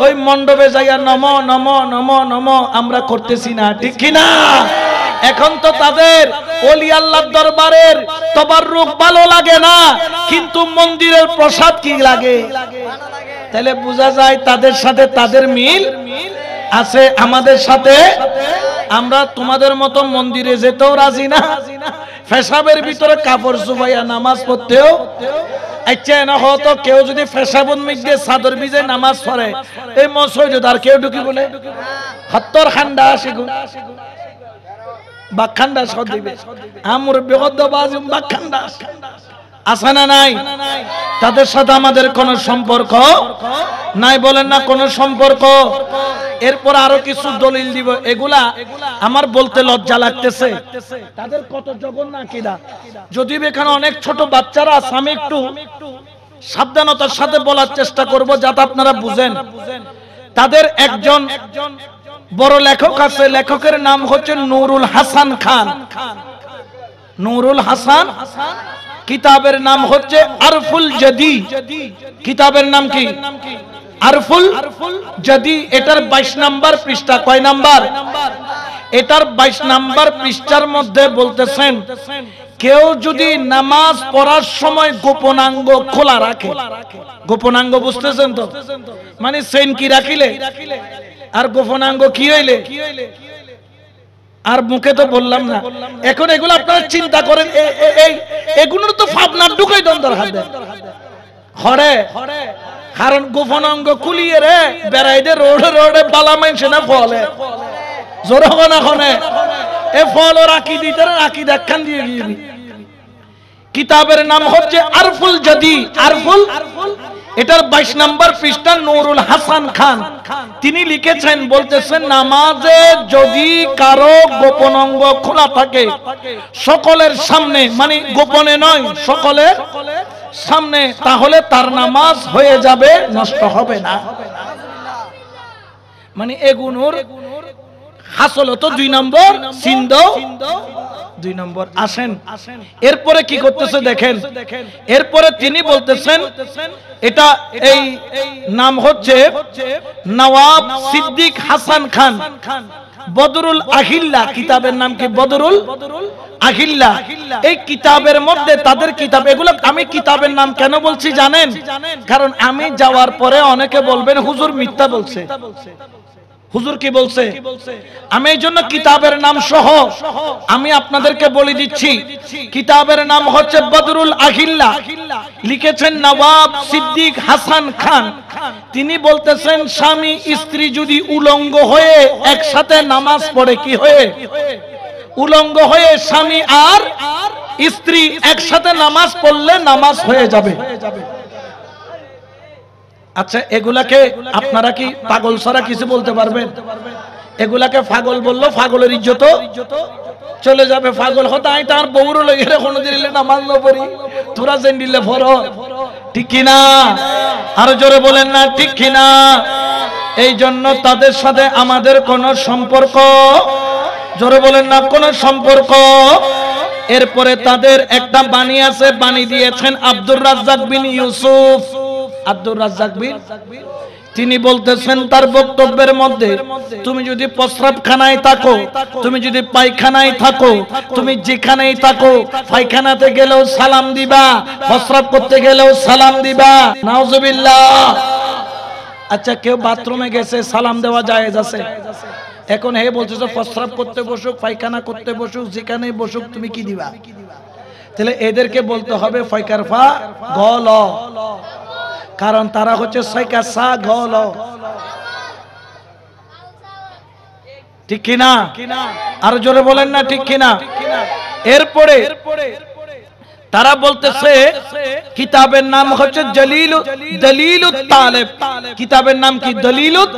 ওই মণ্ডপে যাইয়া নম নম নম নম আমরা করতেছি না, ঠিক কিনা? এখন তো তাদের ওলি আল্লাহর দরবারের তবাররুক ভালো লাগে না, কিন্তু মন্দিরের প্রসাদ কি লাগে? তাহলে বোঝা যায় তাদের সাথে তাদের মিল আছে, আমাদের সাথে। আমরা তোমাদের মতো মন্দিরে যেতেও রাজি না, পেশাবের ভিতরে কাপড় চুবাইয়া নামাজ পড়তেও। আচ্ছা, না হতো কেউ যদি পেশাবন মিশে চাদর ভিজে নামাজ পড়ে, এই মসজিদ আর কেউ ঢুকি বলে হত্তর খান্ডা আসিগু বাখান্ডা সদ দিবে আমর বিগত বাজুম বাখান্ডা আছে না নাই? তাদের সাথে আমাদের কোনো সম্পর্ক নাই। বলেন না কোনো সম্পর্ক। এরপর আরো কিছু দলিল দিব, এগুলা আমার বলতে লজ্জা লাগতেছে। তাদের কত জঘন্য আকীদা। যদিও এখানে অনেক ছোট বাচ্চারা আছে, আমি একটু সাবধানতার সাথে বলার চেষ্টা করব যাতে আপনারা বুঝেন। তাদের একজন বড় লেখক আছে, লেখকের নাম হচ্ছে নুরুল হাসান খান। নুরুল হাসান, কিতাবের নাম হচ্ছে আরফুল জাদি। কিতাবের নাম কি? আরফুল জাদি। এটার 22 নাম্বার পৃষ্ঠা। কয় নাম্বার? এটার 22 নাম্বার পৃষ্ঠার মধ্যে বলতেছেন, কেউ যদি নামাজ পড়ার সময় গোপনাঙ্গ খোলা রাখে, গোপনাঙ্গ বুঝতেছেন তো, মানে সেন কি রাখিলে আর গোপনাঙ্গ কি হইলে, আর মুখে তো বললাম না। এখন এগুলো আপনারা চিন্তা করেন, এগুলোর তো ভাবনার ঢুকাই দন্দর হাতে হরে, কারণ গোপন অঙ্গ খুলিয়ে রে বেড়াইতে রোডে রোডে বালা মাইনছে না ফলে জোর হনে হনে এ ফল রাখি দিতে রাখি দেখান দিয়ে গিয়ে। কিতাবের নাম হচ্ছে আরফুল জাদি। আরফুল, এটার 22 নাম্বার পৃষ্ঠা। নুরুল হাসান খান তিনি লিখেছেন, বলতেছেন নামাজে যদি কারো গোপন অঙ্গ খোলা থাকে সকলের সামনে, মানে গোপনে নয় সকলের সামনে, তাহলে তার নামাজ হয়ে যাবে, নষ্ট হবে না। মানে এগুনোর হাসল তো 2 নম্বর, সিন্ধ 2 নম্বর। আসেন এরপরে কি করতেছে দেখেন। এরপরে তিনি বলতেছেন, এটা এই নাম হচ্ছে নওয়াব সিদ্দিক হাসান খান বদরুল আহিল্লা। কিতাবের নাম কি? বদরুল আহিল্লা। এই কিতাবের মধ্যে তাদের কিতাব, এগুলো আমি কিতাবের নাম কেন বলছি জানেন? কারণ আমি যাওয়ার পরে অনেকে বলবেন হুজুর মিথ্যা বলছে। হুজুর কি বলছে? আমি এই জন্য কিতাবের নাম সহ আমি আপনাদেরকে বলে দিচ্ছি। কিতাবের নাম হচ্ছে বদরুল আহিল্লা, লিখেছেন নওয়াব সিদ্দিক হাসান খান। তিনি বলতেছেন, স্বামী স্ত্রী যদি উলঙ্গ হয়ে একসাথে নামাজ পড়ে, কি হয়ে? উলঙ্গ হয়ে স্বামী আর স্ত্রী একসাথে নামাজ পড়লে নামাজ হয়ে যাবে। আচ্ছা, এগুলাকে আপনারা কি পাগল ছাড়া কিছু বলতে পারবেন? এগুলাকে পাগল বললো, পাগলের ইজ্জত চলে যাবে। পাগল হতে আই তার বউর লইয়ে কোনদিন নামাজ না পড়ি, তোরা যেন দিলে ফর, ঠিক কিনা? আরো জোরে বলেন না ঠিক কিনা? এই জন্য তাদের সাথে আমাদের কোন সম্পর্ক, জোরে বলেন না, কোন সম্পর্ক। এরপরে তাদের একটা বাণী আছে, বাণী দিয়েছেন আব্দুর রাজ্জাক বিন ইউসুফ। আব্দুর রাজ্জাক বিন, তিনি বলতেছেন তার বক্তব্যের মধ্যে, তুমি যদি প্রস্রাবখানায় থাকো, তুমি যদি পায়খানায় থাকো, তুমি যেখানেই থাকো, পায়খানাতে গেলেও সালাম দিবা, প্রস্রাব করতে গেলেও সালাম দিবা। নাউজুবিল্লাহ। আচ্ছা, কেউ বাথরুমে গেছে, সালাম দেওয়া জায়েজ আছে। এখন হে বলছে প্রস্রাব করতে বসুক, পায়খানা করতে বসুক, যেখানে বসুক, তুমি কি দিবা? তাহলে এদেরকে বলতে হবে ফয়কারফা গল, কারণ তারা হচ্ছে সাইকা সা গল, ঠিক কিনা? আর জোরে বলেন না ঠিক কিনা? এরপরে তারা বলতেছে কিতাবের নাম হচ্ছে দলিলুত তালেব। কিতাবের নাম কি? দলিলুত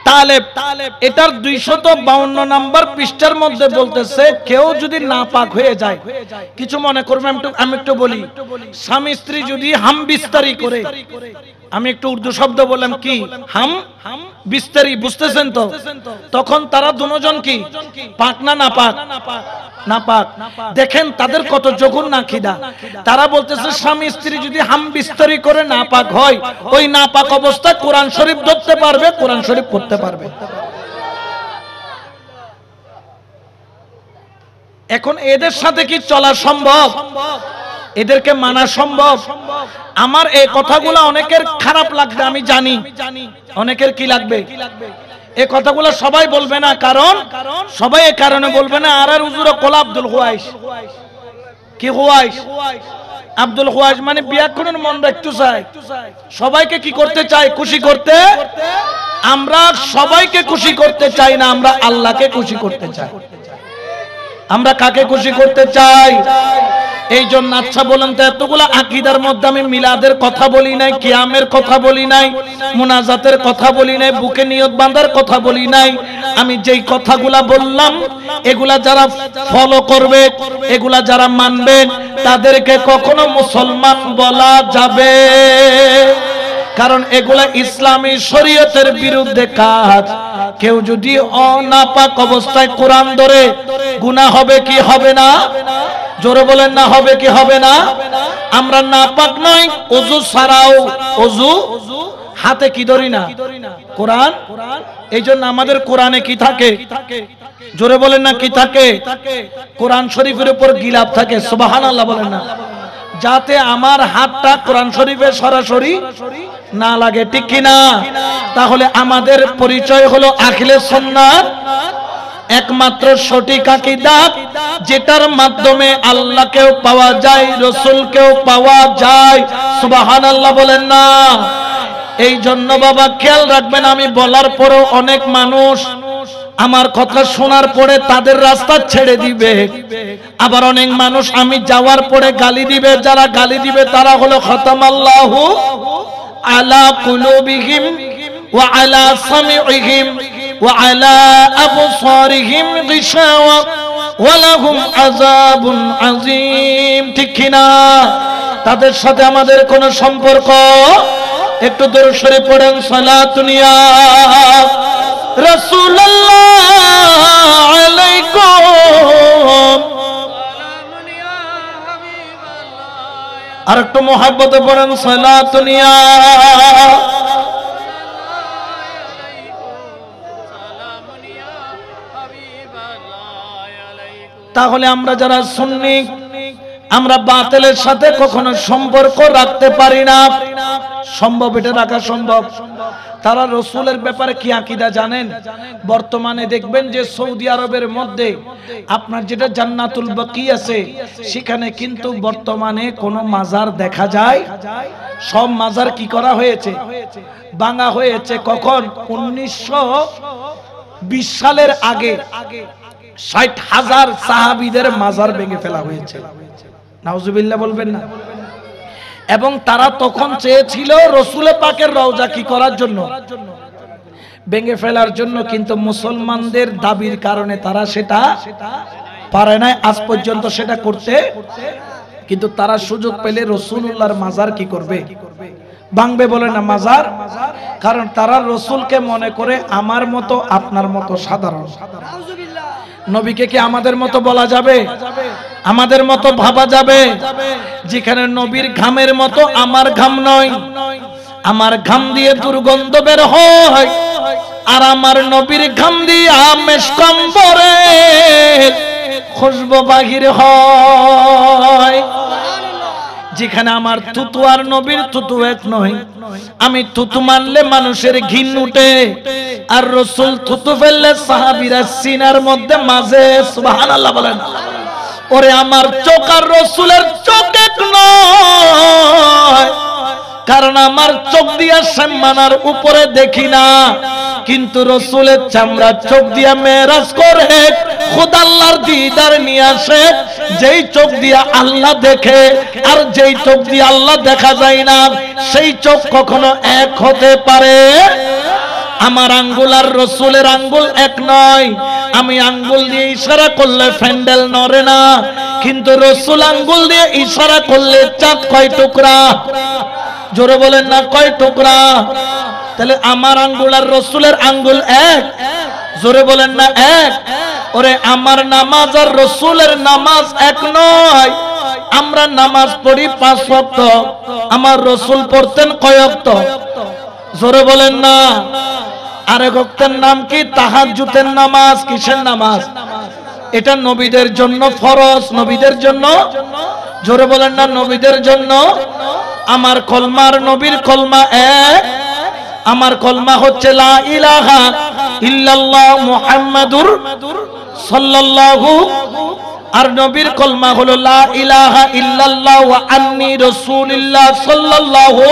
তালেব। এটার 252 নাম্বার পৃষ্ঠার মধ্যে বলতেছে, কেউ যদি নাপাক হয়ে যায়, কিছু মনে করবে আমি একটু বলি, স্বামী স্ত্রী যদি হাম বিস্তারি করে, আমি একটু উর্দু শব্দ বললাম, কি হাম বিস্তারি, বুঝতেছেন তো? তখন তারা দুজন কি পাক না নাপাক? নাপাক। দেখেন তাদের কত জঘন্য আকীদা। তারা বলতেছে স্বামী স্ত্রী যদি হাম বিস্তারি করে নাপাক হয়, ওই নাপাক অবস্থায় কোরআন শরীফ ধরতে পারবে, কোরআন শরীফ পড়তে পারবে। এখন এদের সাথে কি চলা সম্ভব? এদেরকে মানা সম্ভব? আমার এই কথাগুলো অনেকের খারাপ লাগবে, আমি জানি। অনেকের কি লাগবে? এই কথাগুলো সবাই বলবে না, কারণ সবাই এই কারণে বলবে না, আর হুজুর কোলা আব্দুল হুয়াইশ। কি হুয়াইশ? আব্দুল হুয়াইশ মানে বিয়া করার মন রাখতে চায়, সবাইকে কি করতে চায়? খুশি করতে। আমরা সবাইকে খুশি করতে চাই না, আমরা আল্লাহকে খুশি করতে চাই। আমরা কাকে খুশি করতে চাই? এই জন্য আচ্ছা বলেন তো, এতগুলা আকীদার মধ্যে আমি মিলাদের কথা বলি নাই, কিয়ামের কথা বলি নাই, মুনাজাতের কথা বলি নাই, বুকে নিয়ত বাঁধার কথা বলি নাই। আমি যেই কথাগুলা বললাম, এগুলা যারা ফলো করবে, এগুলা যারা মানবে, তাদেরকে কখনো মুসলমান বলা যাবে, কারণ এগুলা ইসলামী শরীয়তের বিরুদ্ধে কাজ। কেউ যদি অনাপাক অবস্থায় কোরআন ধরে, গুনাহ হবে কি হবে না? জোরে বলেন না হবে কি হবে না? আমরা নাপাক নয়, ওযু ছাড়াও ওযু হাতে কি ধরি না? কোরআন। এই জন্য আমাদের কোরআনে কি থাকে? জোরে বলেন না কি থাকে? কোরআন শরীফের উপর গিলাফ থাকে, সুবহানাল্লাহ বলেন না, যাতে আমার হাতটা কোরআন শরীফে সরাসরি না লাগে, ঠিক কি না? তাহলে আমাদের পরিচয় হলো আহলে সুন্নাত, একমাত্র সঠিক আকীদা, যেটার মাধ্যমে আল্লাহকেও পাওয়া যায়, রাসূলকেও পাওয়া যায়, সুবহানাল্লাহ বলেন না। এই জন্য বাবা খেয়াল রাখবেন, আমি বলার পরেও অনেক মানুষ আমার কথা শোনার পরে তাদের রাস্তা ছেড়ে দিবে, আবার অনেক মানুষ আমি যাওয়ার পরে গালি দিবে। যারা গালি দিবে তারা হলো খতামাল্লাহু আলা কুলুবিহিম ওয়া আলা সামিইহিম ওয়া আলা আবসারিহিম গিশাওয়া ওয়া লাহুম আযাবুন আযীম, ঠিক কি না? তাদের সাথে আমাদের কোনো সম্পর্ক। একটু দরুদ শরীফ পড়েন, সালাতুন ইয়া রাসূলুল্লাহ আলাইকুম, আর একটু মুহাব্বতে পড়েন, সালাতুন ইয়া। তাহলে আমরা যারা সুন্নি, আমরা বাতিলের সাথে কখনো সম্পর্ক রাখতে পারি না। সম্ভব? এটা রাখা সম্ভব? তারা রাসূলের ব্যাপারে কি আকীদা জানেন? বর্তমানে দেখবেন যে সৌদি আরবের মধ্যে আপনার যেটা জান্নাতুল বাকি আছে, সেখানে কিন্তু বর্তমানে কোনো মাজার দেখা যায়? সব মাজার কি করা হয়েছে? ভাঙা হয়েছে। কখন? 1920 সালের আগে 60,000 সাহাবীদের মাজার ভেঙে ফেলা হয়েছে। নাউজুবিল্লাহ বলবেন না? এবং তারা তখন চেয়েছিল রাসূল পাকের রওজা কি করার জন্য? ভেঙে ফেলার জন্য, কিন্তু মুসলমানদের দাবির কারণে তারা সেটা পারে না আজ পর্যন্ত সেটা করতে। কিন্তু তারা সুযোগ পেলে রাসূলুল্লাহর মাজার কি করবে? ভাঙবে, বলে না মাজার। কারণ তারা রাসূলকে মনে করে আমার মতো আপনার মতো সাধারণ। নবীকে কি আমাদের মতো বলা যাবে? আমাদের মতো ভাবা যাবে? যেখানে নবীর ঘামের মতো আমার ঘাম নয়, আমার ঘাম দিয়ে দুর্গন্ধ বের হয়, আর আমার নবীর ঘাম দিয়ে মেশকাম্বরের খুশবু বাহির হয়। যেখানে আমার থুতু আর নবীর থুতু এক নয়, আমি থুতু মারলে মানুষের ঘিন উঠে, আর রাসূল থুতু ফেললে সাহাবীরা সিনার মধ্যে মাঝে, সুবহানাল্লাহ বলেন। ওরে আমার চোখ আর রাসূলের চোখ এক নয়, কারণ আমার চোখ দিয়া সম্মানার উপরে দেখি না, কিন্তু রাসূলের চামড়া চোখ দিয়া মেরাজ করে খোদা আল্লাহর দিদার নিয়ে আসে। যেই চোখ দিয়া আল্লাহ দেখে আর যেই চোখ দিয়ে আল্লাহ দেখা যায় না, সেই চোখ কখনো এক হতে পারে? আমার আঙ্গুল আর রাসূলের আঙ্গুল এক নয়। আমি আঙ্গুল দিয়ে ইশারা করলে ফ্যান্ডেল নড়ে না, কিন্তু রাসূল আঙ্গুল দিয়ে ইশারা করলে চাঁদ কয় টুকরা? জোরে বলেন না, কয় টুকরা? তাহলে আমার আঙ্গুল আর রাসূলের আঙ্গুল এক? জোরে বলেন না এক? ওরে আমার নামাজ আর রাসূলের নামাজ এক নয়। আমরা নামাজ পড়ি 5 ওয়াক্ত, আমার রাসূল পড়তেন কয় ওয়াক্ত? জোরে বলেন না। আরেক ওয়াক্তের নাম কি? তাহাজ্জুদের নামাজ। কিসের নামাজ? এটা নবীদের জন্য ফরজ, নবীদের জন্য। জোরে বলেন না, নবীদের জন্য। আমার কলমার নবীর কলমা এক। আমার কলমা হচ্ছে লা ইলাহা ইল্লাল্লাহ মুহাম্মাদুর সাল্লাল্লাহু, আর নবীর কলমা হলো লা ইলাহা ইল্লাল্লাহ ওয়া আন্নী রাসূলুল্লাহ সাল্লাল্লাহু।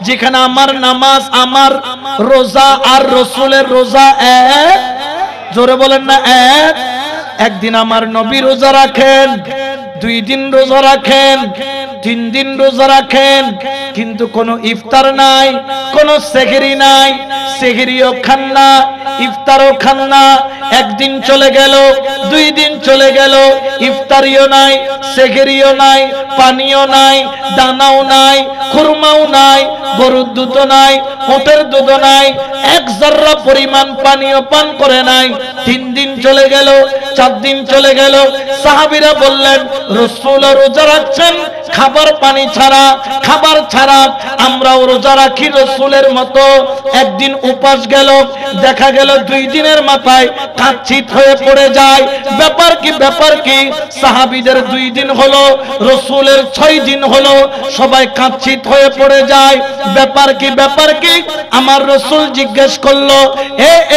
যেখানে আমার নামাজ, আমার রোজা আর রাসূলের রোজা এক। জোরে বলেন না এক। একদিন আমার নবী রোজা রাখেন, 2 দিন রোজা রাখেন, 3 দিন রোজা রাখেন, কিন্তু কোনো ইফতার নাই, কোনো সেহরি নাই। সেহরিও খান না, ইফতারও খান না। একদিন চলে গেল, 2 দিন চলে গেল, ইফতারিও নাই, সেহরিও নাই, পানিও নাই, দানাও নাই, খুরমাও নাই, গরুর দুধও নাই, ওটের দুধও নাই, 1 জাররা পরিমাণ পানিও পান করে নাই। 3 দিন চলে গেল, 4 দিন চলে গেল। সাহাবীরা বললেন রাসূল রোজা রাখছেন খাবার পানি ছাড়া, খাবার ছাড়া আমরাও রোজা রাখি রাসূলের মতো। একদিন উপাস গেল, দেখা গেল 2 দিনের মাথায় কাচ্চিত হয়ে পড়ে যায়। ব্যাপার কি ব্যাপার কি? সাহাবীদের 2 দিন হলো, রাসূলের 6 দিন হলো, সবাই কাচ্চিত হয়ে পড়ে যায়। ব্যাপার কি ব্যাপার কি? আমার রাসূল জিজ্ঞেস করলো,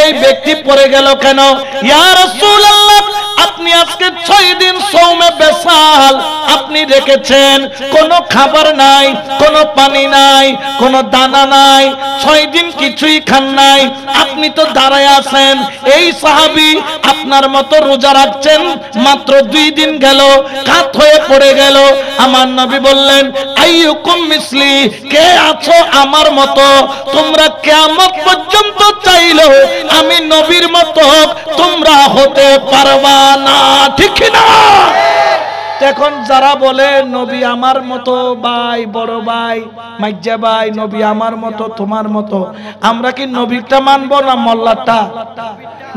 এই ব্যক্তি পড়ে গেল কেন? ইয়া রাসূলুল্লাহ, আপনি আজকে 6 দিন সওমে বেসাল আপনি রেখেছেন, কোনো খাবার নাই, কোনো পানি নাই, কোনো দানা নাই, 6 দিন কিছুই খান নাই, আপনি তো দাঁড়ায় আছেন। এই সাহাবী আপনার মতো রোজা রাখছেন, মাত্র 2 দিন গেল কাত হয়ে পড়ে গেল। আমার নবী বললেন আইয়ুকুম মিসলি, কে আছো আমার মতো? তোমরা কিয়ামত পর্যন্ত চাইলো আমি নবীর মতো তোমরা হতে পারবা না, ঠিক না? এখন যারা বলে নবী আমার মতো, ভাই বড় ভাই মাইজা ভাই নবী আমার মতো তোমার মতো, আমরা কি নবীরটা মানবো না মোল্লারটা?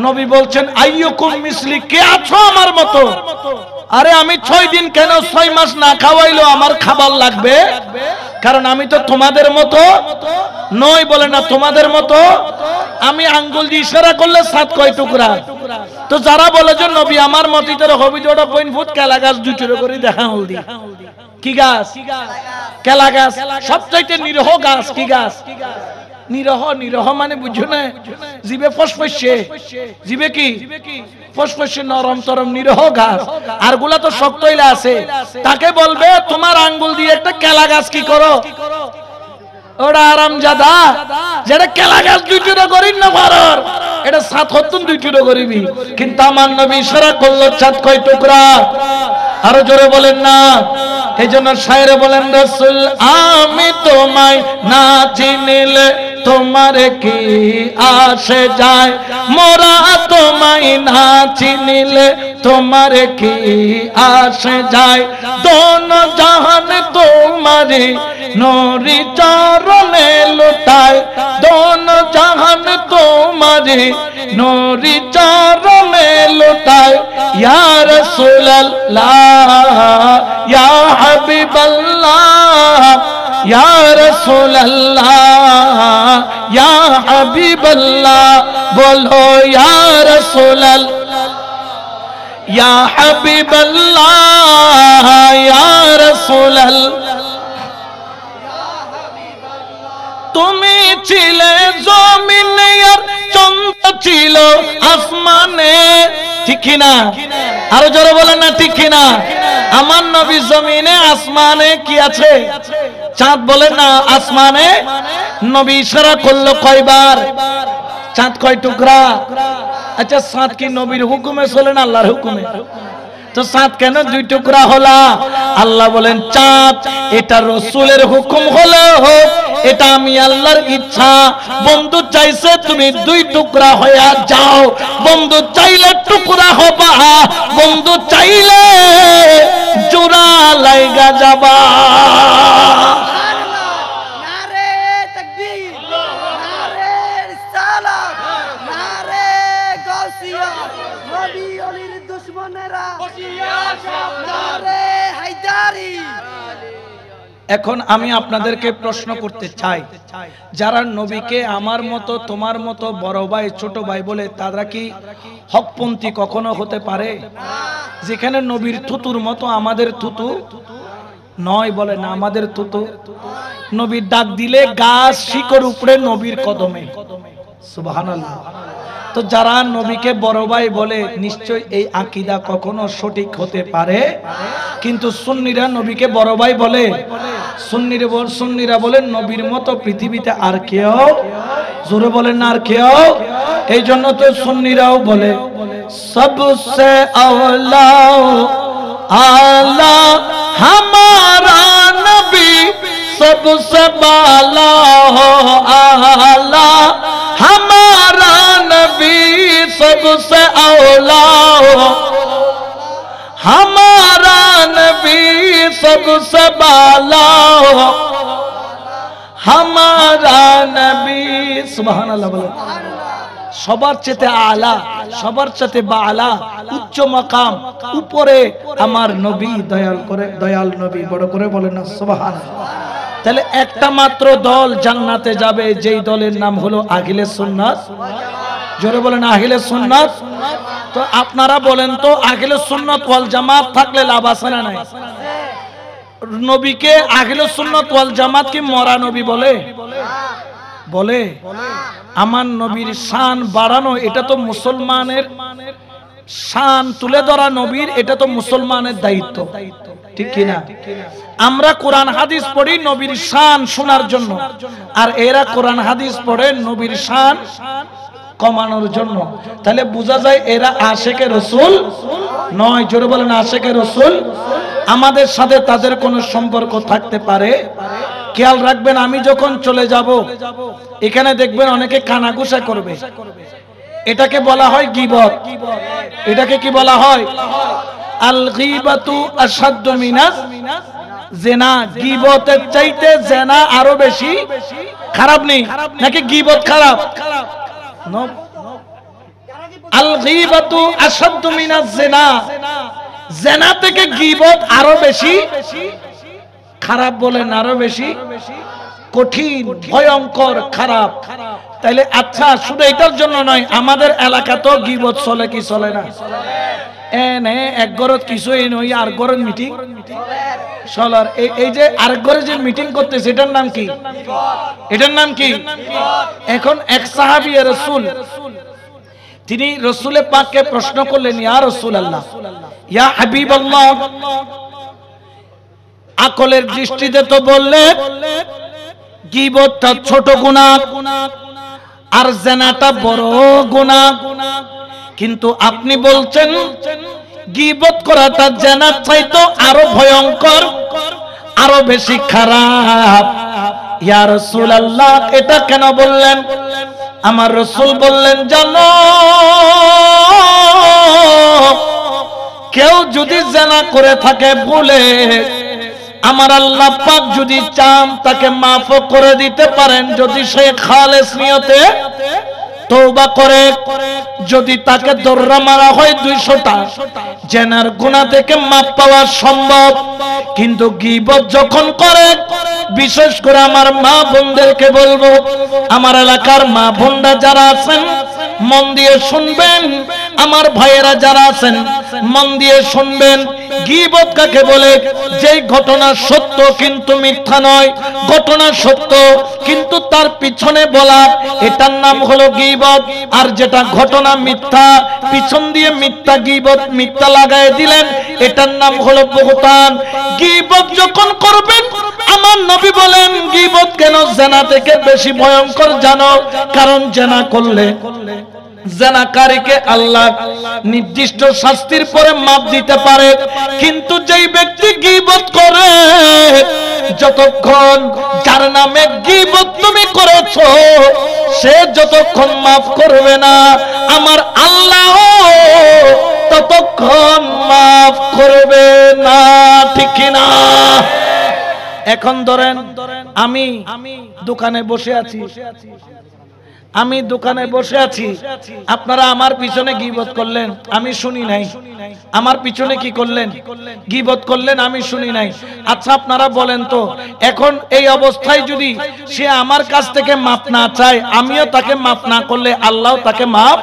নবী বলছেন আইয়ুকুম মিসলি, কে আছো আমার মতো? আরে আমি 6 দিন কেন 6 মাস না খাওয়াইলো আমার খাবার লাগবে? কারণ আমি তো তোমাদের মতো নই। বলে না তোমাদের মতো, আমি আঙ্গুল দিয়ে ইশারা করলে 7 কয় টুকরা। তো যারা বলে যে নবী আমার মতই, তোর হবি ওটা 5 ফুট কেলা গাছ 2 টুকরো করে দেখা হলদি। কি গাছ? কেলা গাছ, সবচাইতে নিরহ গাছ। কি গাছ? নিরহ। নিরহ মানে বুঝছো না? জিবে ফসফসে, জিবে কি ফসফসে, নরম তরম নিরহ গাছ। আর গুলা তো শক্ত হইলা আছে। তাকে বলবে তোমার আঙ্গুল দিয়ে একটা কেলা গাছ কি করো? ওটা আরামজাদা, যেটা কেলা গাছ 2 টুকরো করিস না পারর, এটা 7 হতুন 2 টুকরো করিবি। কিন্তু আমার নবী ইশারা করলো 7 কয় টুকরা। আরো জোরে বলেন না। এই জন্য শায়রে বলেন রাসূল আমি তোমায় না চিনিলে তোমার কি আসে যায়, মোরা তোমায় না চিনিলে তোমার কি আসে যায়। দোনো জাহান তোমারি নূরি চরণে লুটায়, দোনো জাহান তোমারি নূরি চরণে লুটায়। ইয়া রাসূলুল্লাহ ইয়া হাবিবাল্লাহ ইয়া রাসূলুল্লাহ ইয়া হাবিবাল্লাহ, বলো ইয়া রাসূলুল্লাহ ইয়া হাবিবাল্লাহ ইয়া রাসূলুল্লাহ। তুমি ছিলে জমিনে আর চন্দ্র ছিল আসমানে, ঠিক না? আরো জোরে বলেন না ঠিক না? আমার নবী জমিনে, আসমানে কি আছে? চাঁদ। বলেন না আসমানে। নবী ইশারা করলো কয়বার? চাঁদ কয় টুকরা? আচ্ছা চাঁদ কি নবীর হুকুমে চলে না আল্লাহর হুকুমে? তো চাঁদ কেন 2 টুকরা হলা? আল্লাহ বলেন চাঁদ এটা রাসূলের হুকুম হলো হোক, এটা আমি আল্লাহর ইচ্ছা। বন্ধু চাইছে তুমি 2 টুকরা হয়ে যাও, বন্ধু চাইলে টুকরা হবা, বন্ধু চাইলে জোড়া লাইগা যাবা। নারে তাকবীর, নারে রিসালাত, নারে গাউসিয়া, নবী অলির দুশমনেরা নারে হায়দারি। এখন আমি আপনাদেরকে প্রশ্ন করতে চাই, যারা নবীকে আমার মতো তোমার মতো বড় ভাই ছোট ভাই বলে, তারা কি হকপন্থী কখনো হতে পারে? যেখানে নবীর থুতুর মতো আমাদের থুতু নয়। বলে না আমাদের থুতু। নবীর ডাক দিলে গাছ শিকড় উপরে নবীর কদমে, সুবহানাল্লাহ। তো যারা নবীকে বড় ভাই বলে, নিশ্চয় এই আকীদা কখনো সঠিক হতে পারে। কিন্তু সুন্নিরা নবীকে বড় ভাই বলে, সুন্নিরা বলেন নবীর মতো পৃথিবীতে আর কেউ, জোরে বলেন না আর কেউ। এই জন্য তো সুন্নিরাও বলে সবসে আওলা আলা হামারা নবী, सबसे बाला हो आला हमारा नबी, सबसे औला हो हमारा नबी, सबसे बाला हो हमारा नबी। सुभान अल्लाह। बोले সবার চেয়ে আলা, সবার চেয়ে বালা, উচ্চ মাকাম, উপরে আমার নবী দয়াল করে, দয়াল নবী বড় করে বলেন না সুবহানাল্লাহ। তাহলে একটা মাত্র দল জান্নাতে যাবে, যেই দলের নাম হলো আহলে সুন্নাত। জোরে বলেন আহলে সুন্নাত। তো আপনারা বলেন তো আহলে সুন্নাত ওয়াল জামাত থাকলে লাভ আছে না নাই? নবীকে আহলে সুন্নাত ওয়াল জামাত কি মরা নবী বলে? বলে? আমার নবীর শান বাড়ানো, এটা তো মুসলমানের শান তুলে ধরা, নবীর এটা তো মুসলমানের দায়িত্ব, ঠিক কি না? আমরা কোরআন হাদিস পড়ি নবীর শান শোনার জন্য, আর এরা কোরআন হাদিস পড়ে নবীর শান কমানোর জন্য। তাহলে বোঝা যায় এরা আশেকে রাসূল নয়। জোরে বলেন আশেকে রাসূল। আমাদের সাথে তাদের কোনো সম্পর্ক থাকতে পারে। খেয়াল রাখবেন, আমি যখন চলে যাব এখানে দেখবেন অনেকে কানাঘুষা করবে, এটাকে বলা হয় গীবত। এটাকে কি বলা হয়? আল গীবাতু আশাদ্দু মিনাজ জিনা। গীবতের চাইতে জিনা আরো বেশি খারাপ। নেই নাকি গীবত খারাপ? আল গীবাতু আশাদ্দু মিনাজ জিনা। জিনা থেকে গীবত আরো বেশি খারাপ। বলেন আরো বেশি কঠিন, ভয়ঙ্কর, খারাপ। তাইলে আচ্ছা, শুধু এটার জন্য নয়, আমাদের এলাকাতেও গীবত চলে কি চলে না? এনে এক ঘরত কিছুই নই, আর ঘরের মিটিং চলার। এই যে আরেক ঘরে যে মিটিং করতেছে, এটার নাম কি? এটার নাম কি? এখন এক সাহাবী রাসূল, তিনি রাসূলে পাককে প্রশ্ন করলেন, ইয়া রাসূলুল্লাহ, ইয়া হাবিবাল্লাহ, আকলের দৃষ্টিতে তো বললে গীবতটা ছোট গুনাহ আর জিনাটা বড় গুনাহ, কিন্তু আপনি বলছেন গীবত করাটা জিনার চাইতে আরো ভয়ঙ্কর, আরো বেশি খারাপ। ইয়া রাসূলুল্লাহ, এটা কেন বললেন? আমার রাসূল বললেন, জানো, কেউ যদি জিনা করে থাকে ভুলে, আমার আল্লাহ পাক যদি চান তাকে মাফ করে দিতে পারেন, যদি সে খালেস নিয়তে তওবা করে। যদি তাকে দররা মারা হয় 200টা, জিনার গুনাহ থেকে মাফ পাওয়া সম্ভব। কিন্তু গীবত যখন করে, বিশেষ করে আমার মা বোনদেরকে বলবো, আমার এলাকার মা বোনরা যারা আছেন মন দিয়ে শুনবেন, আমার ভাইয়েরা যারা আছেন মন দিয়ে শুনবেন। গীবত কাকে বলে? যেই ঘটনা সত্য কিন্তু মিথ্যা নয়, ঘটনা সত্য কিন্তু তার পিছনে বলা, এটার নাম হলো গীবত। আর যেটা ঘটনা মিথ্যা, পিছন দিয়ে মিথ্যা গীবত, মিথ্যা লাগায় দিলেন, এটার নাম হলো বুহতান। গীবত যখন করবেন, আমার নবী বলেন গীবত কেন জিনা থেকে বেশি ভয়ঙ্কর জানো? কারণ জিনা করলে জিনাকারীকে আল্লাহ নির্দিষ্ট শাস্তির পরে মাপ দিতে পারে, কিন্তু যেই ব্যক্তি গীবত করে, যতক্ষণ যার নামে গীবত তুমি করেছো, সে যতক্ষণ মাফ করবে না, আমার আল্লাহ ততক্ষণ মাফ করবে না, ঠিক কিনা? এখন ধরেন আমি দোকানে বসে আছি, আমি দোকানে বসে আছি, আপনারা আমার পিছনে গীবত করলেন, আমি শুনি নাই। আমার পিছনে কি করলেন? গীবত করলেন, আমি শুনি নাই। আচ্ছা আপনারা বলেন তো, এখন এই অবস্থায় যদি সে আমার কাছ থেকে মাপ না চায়, আমিও তাকে মাপ না করলে আল্লাহ তাকে মাপ।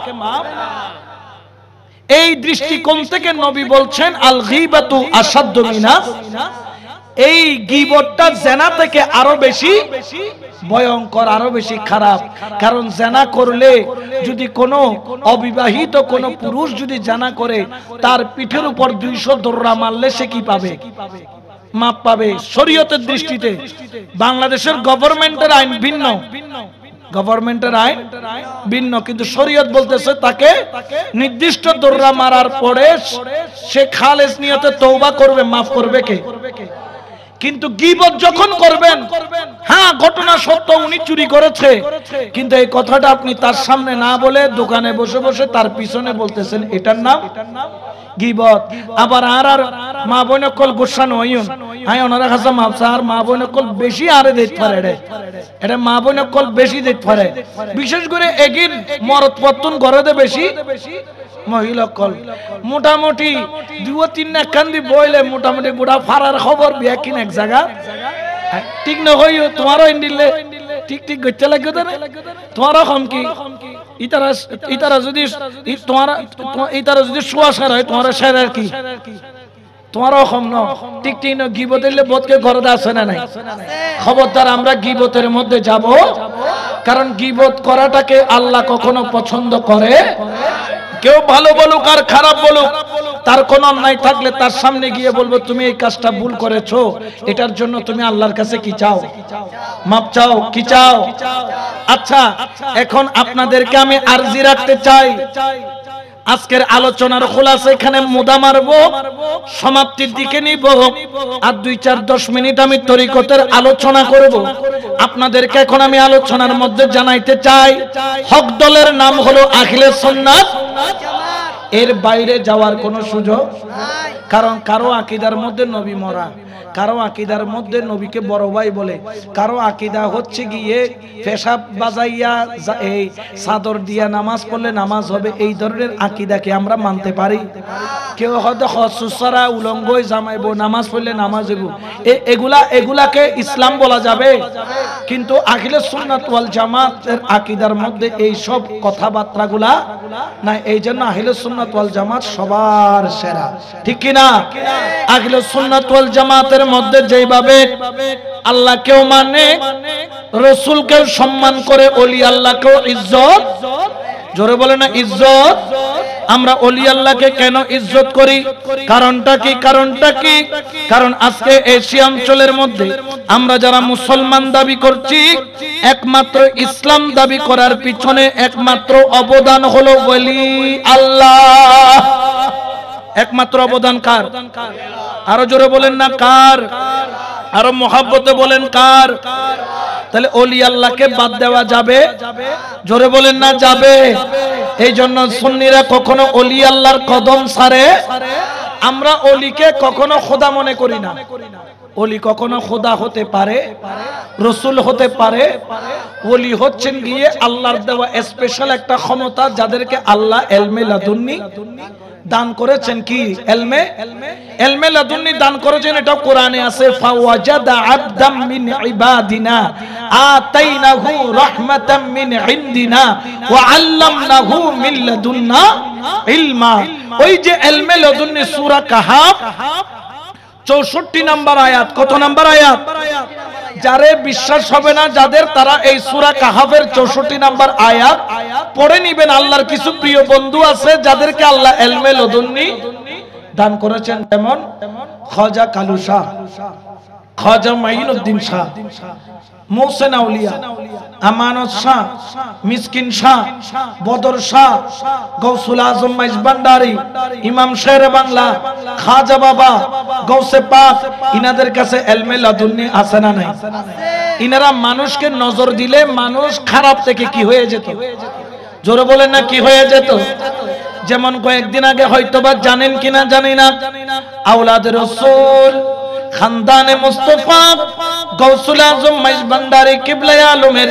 এই দৃষ্টিকোণ থেকে নবী বলছেন আল গীবাতু আশাদ্দু মিনাজ। এই গীবতটা জিনা থেকে আরো বেশি ভয়ঙ্কর, আরো বেশি খারাপ। কারণ জিনা করলে, যদি কোনো অবিবাহিত কোনো পুরুষ যদি জিনা করে, তার পিঠের উপর 200 দররা মারলে সে কি পাবে? মাপ পাবে। শরীয়তের দৃষ্টিতে বাংলাদেশের গভর্নমেন্টের আইন ভিন্ন, গভর্নমেন্টের আইন ভিন্ন, কিন্তু শরীয়ত বলতেছে তাকে নির্দিষ্ট দররা মারার পরে সে খালেস নিয়তে তওবা করবে, মাফ করবে কে? কিন্তু গীবত যখন করবেন, হ্যাঁ ঘটনা সত্য, উনি চুরি করেছে, কিন্তু এই কথাটা আপনি তার সামনে না বলে দোকানে বসে বসে তার পিছনে বলতেছেন, এটার নাম গীবত। আবার মা বোন কল গুসান হইন আই ওনারা কাছে মাপসা আর মা বোন কল বেশি আরে দিতে পারে এটা মা বোন কল বেশি দিতে পারে বিশেষ করে এগিন মরদ পত্তন ঘরেতে বেশি মহিলা কল মোটামুটি 2-3 না কান্দি বইলে মোটামুটি গোটা ফারার খবর বিয়া কিন এক জায়গা ঠিক না হইও তোমারও ইন্দিলে ঠিক ঠিক গইতে লাগবে তো তোমারও কম কি ইতারা যদি ইতারা যদি সুয়াশার হয় তোমার শেয়ার কি তোমারও কম ন ঠিক ঠিক না গিবত দিলে বোধকে ঘরে আসে না নাই খবরদার আমরা গিবতের মধ্যে যাব কারণ গিবত করাটাকে আল্লাহ কখনো পছন্দ করে কেউ ভালো বলুক আর খারাপ বলুক তার কোন অন্যায় থাকলে তার সামনে গিয়ে বলবো তুমি এই কাজটা ভুল করেছো এটার জন্য তুমি আল্লাহর কাছে কি চাও মাপ চাও কি চাও আচ্ছা এখন আপনাদেরকে আমি আরজি রাখতে চাই আজকের আলোচনার খোলাসা এখানে মুদা মারবো সমাপ্তির দিকে নিব আর 2-4-10 মিনিট আমি তরিকতের আলোচনা করব আপনাদেরকে এখন আমি আলোচনার মধ্যে জানাইতে চাই হক দলের নাম হলো আহলে সুন্নাত এর বাইরে যাওয়ার কোনো সুযোগ কারণ কারো আকীদার মধ্যে নবী মরা কারো আকীদার মধ্যে নবীকে বড় ভাই বলে কারো আকীদা হচ্ছে গিয়ে পেশাব বাজাইয়া এই চাদর দিয়া নামাজ পড়লে নামাজ হবে এই ধরনের আকীদাকে আমরা মানতে পারি কেউ হয়তো হসুসারা উলঙ্গই জামাইবো নামাজ পড়লে নামাজ হইব এগুলাকে ইসলাম বলা যাবে কিন্তু আহলে সুন্নাত ওয়াল জামাতের আকীদার মধ্যে এই সব কথাবার্তাগুলা না এইজন্য আহলে সুন্নাত ওয়াল জামাত সবার সেরা ঠিক কি না আহলে সুন্নাত ওয়াল জামাতের মধ্যে যেভাবে আল্লাহকেও মানে রাসূলকেও সম্মান করে ওলি আল্লাহকেও ইজ্জত জোরে বলে না ইজ্জত আমরা ওলি আল্লাহকে কেন ইজ্জত করি কারণটা কি কারণ আজকে এশিয়া অঞ্চলের মধ্যে আমরা যারা মুসলমান দাবি করছি একমাত্র ইসলাম দাবি করার পিছনে একমাত্র অবদান হলো ওলি আল্লাহ একমাত্র অবদান কার আরো জোরে বলেন না কার আরো মহব্বতে বলেন কার তাহলে ওলি আল্লাহকে বাদ দেওয়া যাবে জোরে বলেন না যাবে এই জন্য সুন্নিরা কখনো ওলি আল্লাহর কদম ছাড়ে আমরা ওলিকে কখনো খোদা মনে করি না ওলি কখনো খোদা হতে পারে রাসূল হতে পারে ওলি হচ্ছেন গিয়ে আল্লাহর দেওয়া স্পেশাল একটা ক্ষমতা যাদেরকে আল্লাহ ইলমে লাদুন্নি দান করেছেন কি ইলমে লাদুন্নি দান করেছেন এটা কোরআনে আছে ফাওয়াজাদা আবদাম মিন ইবাদিনা আতাইনাহু রাহমাতাম মিন ইনদিনা ওয়া আল্লামনাহু মিন লাদুন্না ইলমা ওই যে ইলমে লাদুন্নি সূরা কাহাফ 64 নম্বর আয়াত কত নম্বর আয়াত যারে বিশ্বাস হবে না যাদের তারা এই সূরা কাহাফের 64 নম্বর আয়াত পড়ে নেবেন আল্লাহর কিছু প্রিয় বন্ধু আছে যাদেরকে আল্লাহ ইলমে লাদুন্নি দান করেছেন যেমন খাজা কালু শাহ খাজা মাইনুদ্দিন শাহ মোহসেন আউলিয়া আমানত শাহ মিসকিন শাহ বদর শাহ গৌসুল আজম মাইজভান্ডারী ইমাম শেরে বাংলা খাজা বাবা গৌসে পাক ইনাদের কাছে ইলমে লাদুন্নি আছে না নাই ইনারা মানুষকে নজর দিলে মানুষ খারাপ থেকে কি হয়ে যেত জোরে বলেন না কি হয়ে যেত যেমন কয়েকদিন আগে হয়তোবা জানেন কিনা জানি না আওলাদে রাসূল খানদানে মুস্তাফা গৌসুল আজম মাইজভান্ডারী কিবলায়ে আলমের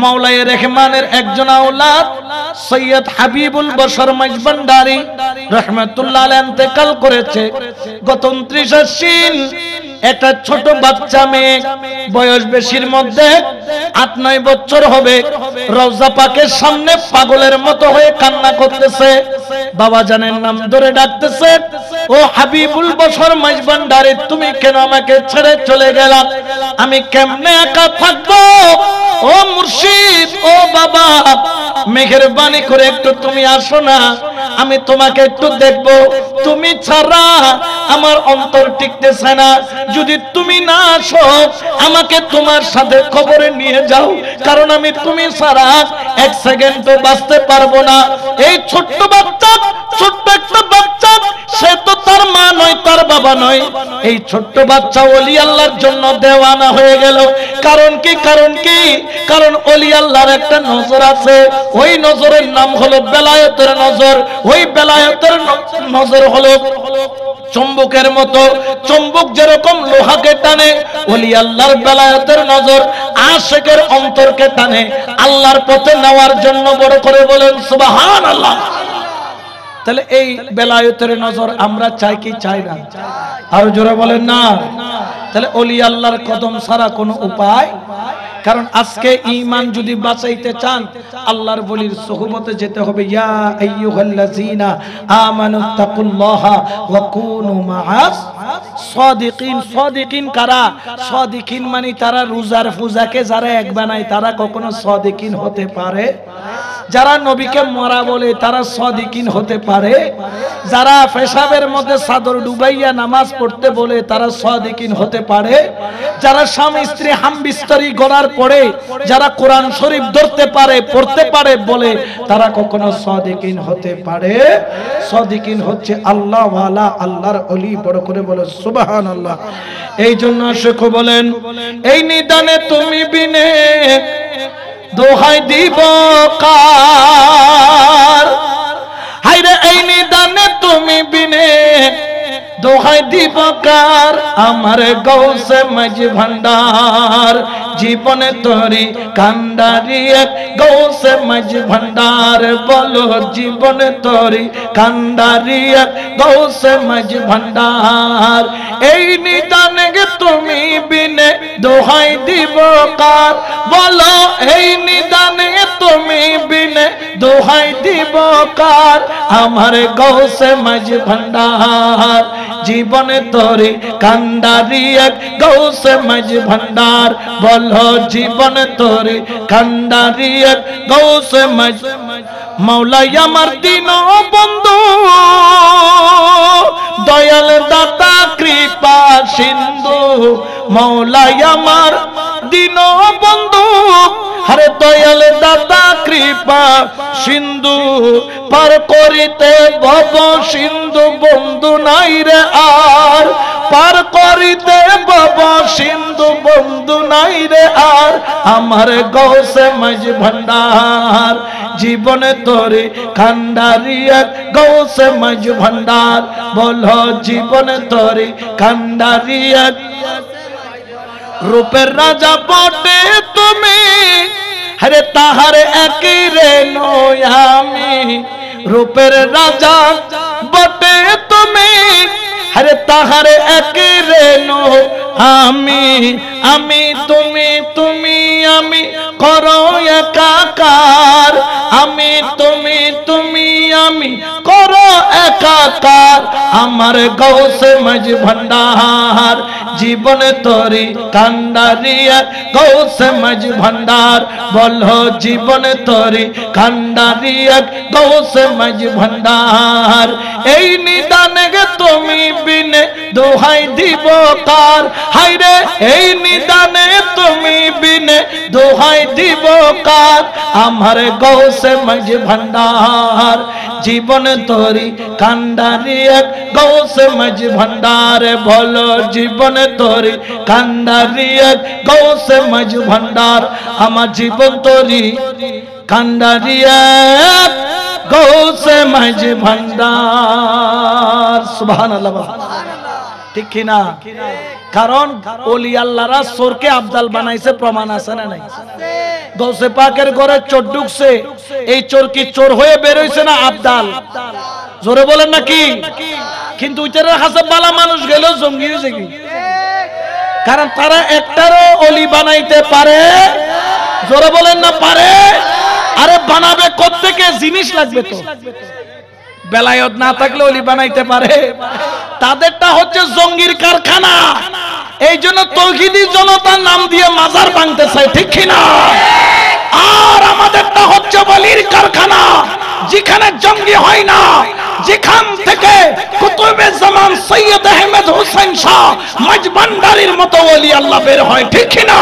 মাওলায়ে রহমানের একজন আওলাদ সৈয়দ হাবিবুল বশর মাইজভান্ডারী রাহমাতুল্লাহ আলাইহি ইন্তেকাল করেছে গত 29 আশ্বিন একটা ছোট বাচ্চা মেয়ে বয়স বেশির মধ্যে 8-9 বছর হবে রওজা পাকের সামনে পাগলের মতো হয়ে কান্না করতেছে বাবা জানের নাম ধরে ডাকতেছে ও হাবিবুল বশর মাইজভান্ডারী তুমি কেন আমাকে ছেড়ে চলে গেলা আমি কেমনে একা থাকবো ও মুর্শিদ ও বাবা মেহেরবানি করে একটু তুমি আসো না আমি তোমাকে একটু দেখবো তুমি ছাড়া আমার অন্তর টিকতেছে না যদি তুমি না আসো আমাকে তোমার সাথে কবরে নিয়ে যাও কারণ আমি তুমি ছাড়া এক সেকেন্ডও বাঁচতে পারবো না এই ছোট্ট বাচ্চা ছোট্ট একটা বাচ্চা সে তো তার মা নয় তার বাবা নয় এই ছোট্ট বাচ্চা ওলি আল্লাহর জন্য দেওয়ানা হয়ে গেল কারণ কি কারণ ওলি আল্লাহর একটা নজর আছে ওই নজরের নাম হলো বেলায়েতের নজর ওই বেলায়েতের নজর হলো চুম্বকের মতো, চুম্বক যেরকম লোহাকে টানে, ওলি আল্লাহর বেলায়েতের নজর আশিকের অন্তরকে টানে আল্লাহর পথে নেওয়ার জন্য। বড় করে বলেন সুবহানাল্লাহ। তাহলে এই বেলায়েতের নজর আমরা চাই কি চাই না? আর জোরে বলেন না। তাহলে ওলি আল্লাহর কদম ছাড়া কোনো উপায়, কারণ আজকে ঈমান যদি বাঁচাইতে চান আল্লাহর ওলির সুহবতে যেতে হবে। ইয়া আইয়ুহাল্লাযীনা আমানুত্তাকুল্লাহা ওয়া কুনু মাআস সাদিকিন। সাদিকিন কারা? সাদিকিন মানে তারা রোজার পূজাকে যারা এক বানায় তারা কখনো সাদিকিন হতে পারে? যারা নবীকে মরা বলে তারা সাদিকিন হতে পারে? যারা পেশাবের মধ্যে চাদর ডুবাইয়া নামাজ পড়তে বলে তারা সাদিকিন হতে পারে? যারা স্বামী স্ত্রী হামবিস্তরি গড়ার পরে যারা কোরআন শরীফ ধরতে পারে পড়তে পারে বলে তারা কখনো সাদিকিন হতে পারে? সাদিকিন হচ্ছে আল্লাহ ওয়ালা, আল্লাহর ওলি। বড় করে বলো সুবহানাল্লাহ। এই জন্য আশিক বলেন, এই নিদানে তুমি বিনে দোহাই দিব কার? হায়রে এই নিদানে তুমি বিনে দোহাই দিব কার? আমার গৌসে মাঝ ভান্ডার জীবনে তোরি কান্ডারি এক গৌসে মাঝ ভান্ডার। বলো জীবনে তোরি কান্ডারি এক গৌসে মাঝ ভান্ডার। এই নিদানে তুমি বিনে দোহাই দিব কার? বলো এই নিদানে তুমি বিনে দোহাই দিব কার? আমার গৌসে মাঝ ভান্ডার জীবনে তোরে কান্ডারি এক গৌসে মাঝ ভান্ডার। বলো জীবনে তোরে কান্ডারি এক গৌসে মাঝ। মৌলাই আমার দিন বন্ধু দয়াল দাতা কৃপা সিন্ধু। মৌলাই আমার দিন বন্ধু হরে দয়াল দাতা কৃপা সিন্ধু। পার করিতে ভব সিন্ধু বন্ধু নাই রে আর। পার করিতে ভব সিন্ধু বন্ধু নাই রে আর। আমার গৌসে মাঝ ভান্ডার জীবনে তোরে কান্ডারি এক গৌসে মাঝ ভান্ডার। বলো জীবনে তোরে কান্ডারি এক। রূপের রাজা বটে তুমি হরে তাহার একই রে নই আমি। রূপের রাজা বটে তুমি হরে তাহার একই রে নই আমি। আমি তুমি তুমি আমি করো একাকার। আমি তুমি তুমি আমি করো একাকার। আমার গৌসে মাঝ ভান্ডার জীবনে তোরি কান্ডারি এক গৌসে মাঝ ভান্ডার। বলো জীবনে তোরি কান্ডারি এক গৌসে মাঝ ভান্ডার। এই নিদানে গে তুমি বিনে দোহাই দিব কার? হায়রে এই নিদানে তুমি বিনে দোহাই দিব কার? আমার গৌসে মাঝ ভান্ডার জীবনে তোরি কান্ডারি এক গৌসে মাঝ ভান্ডার। বলো জীবনে তোরি কান্ডারি এক গৌসে মাঝ ভান্ডার। আমার জীবন তোরি কান্ডারি এক গৌসে মাঝ ভান্ডার। সুবহানাল্লাহ। ঠিক কিনা? কারণ ওলি আল্লাহরা চোরকে আবদাল বানাইছে, প্রমাণ আছে না নাই? গৌসে পাকের ঘরে চোর ঢুকছে, এই চোর কি চোর হয়ে বের হইছে না আবদাল? জোরে বলেন নাকি? কিন্তু ওইটার কাছে বালা মানুষ গেল জঙ্গি হয়েছে কি? কারণ তারা একটারও অলি বানাইতে পারে। জোরে বলেন না পারে? আরে বানাবে কোত্থেকে? জিনিস লাগবে তো। বেলায়েত না থাকলে অলি বানাইতে পারে? তাদেরটা হচ্ছে জঙ্গির কারখানা। এই জন্য তৌহিদি জনতার নাম দিয়ে মাজার ভাঙতে চায়, ঠিক কিনা? আর আমাদেরটা হচ্ছে ওলির কারখানা, যেখানে জঙ্গি হয় না, যেখান থেকে কুতুবে জামান সৈয়দ আহমেদ হোসেন শাহ মাঝ ভান্ডারীর মতো ওলি আল্লাহ বের হয়, ঠিক কিনা?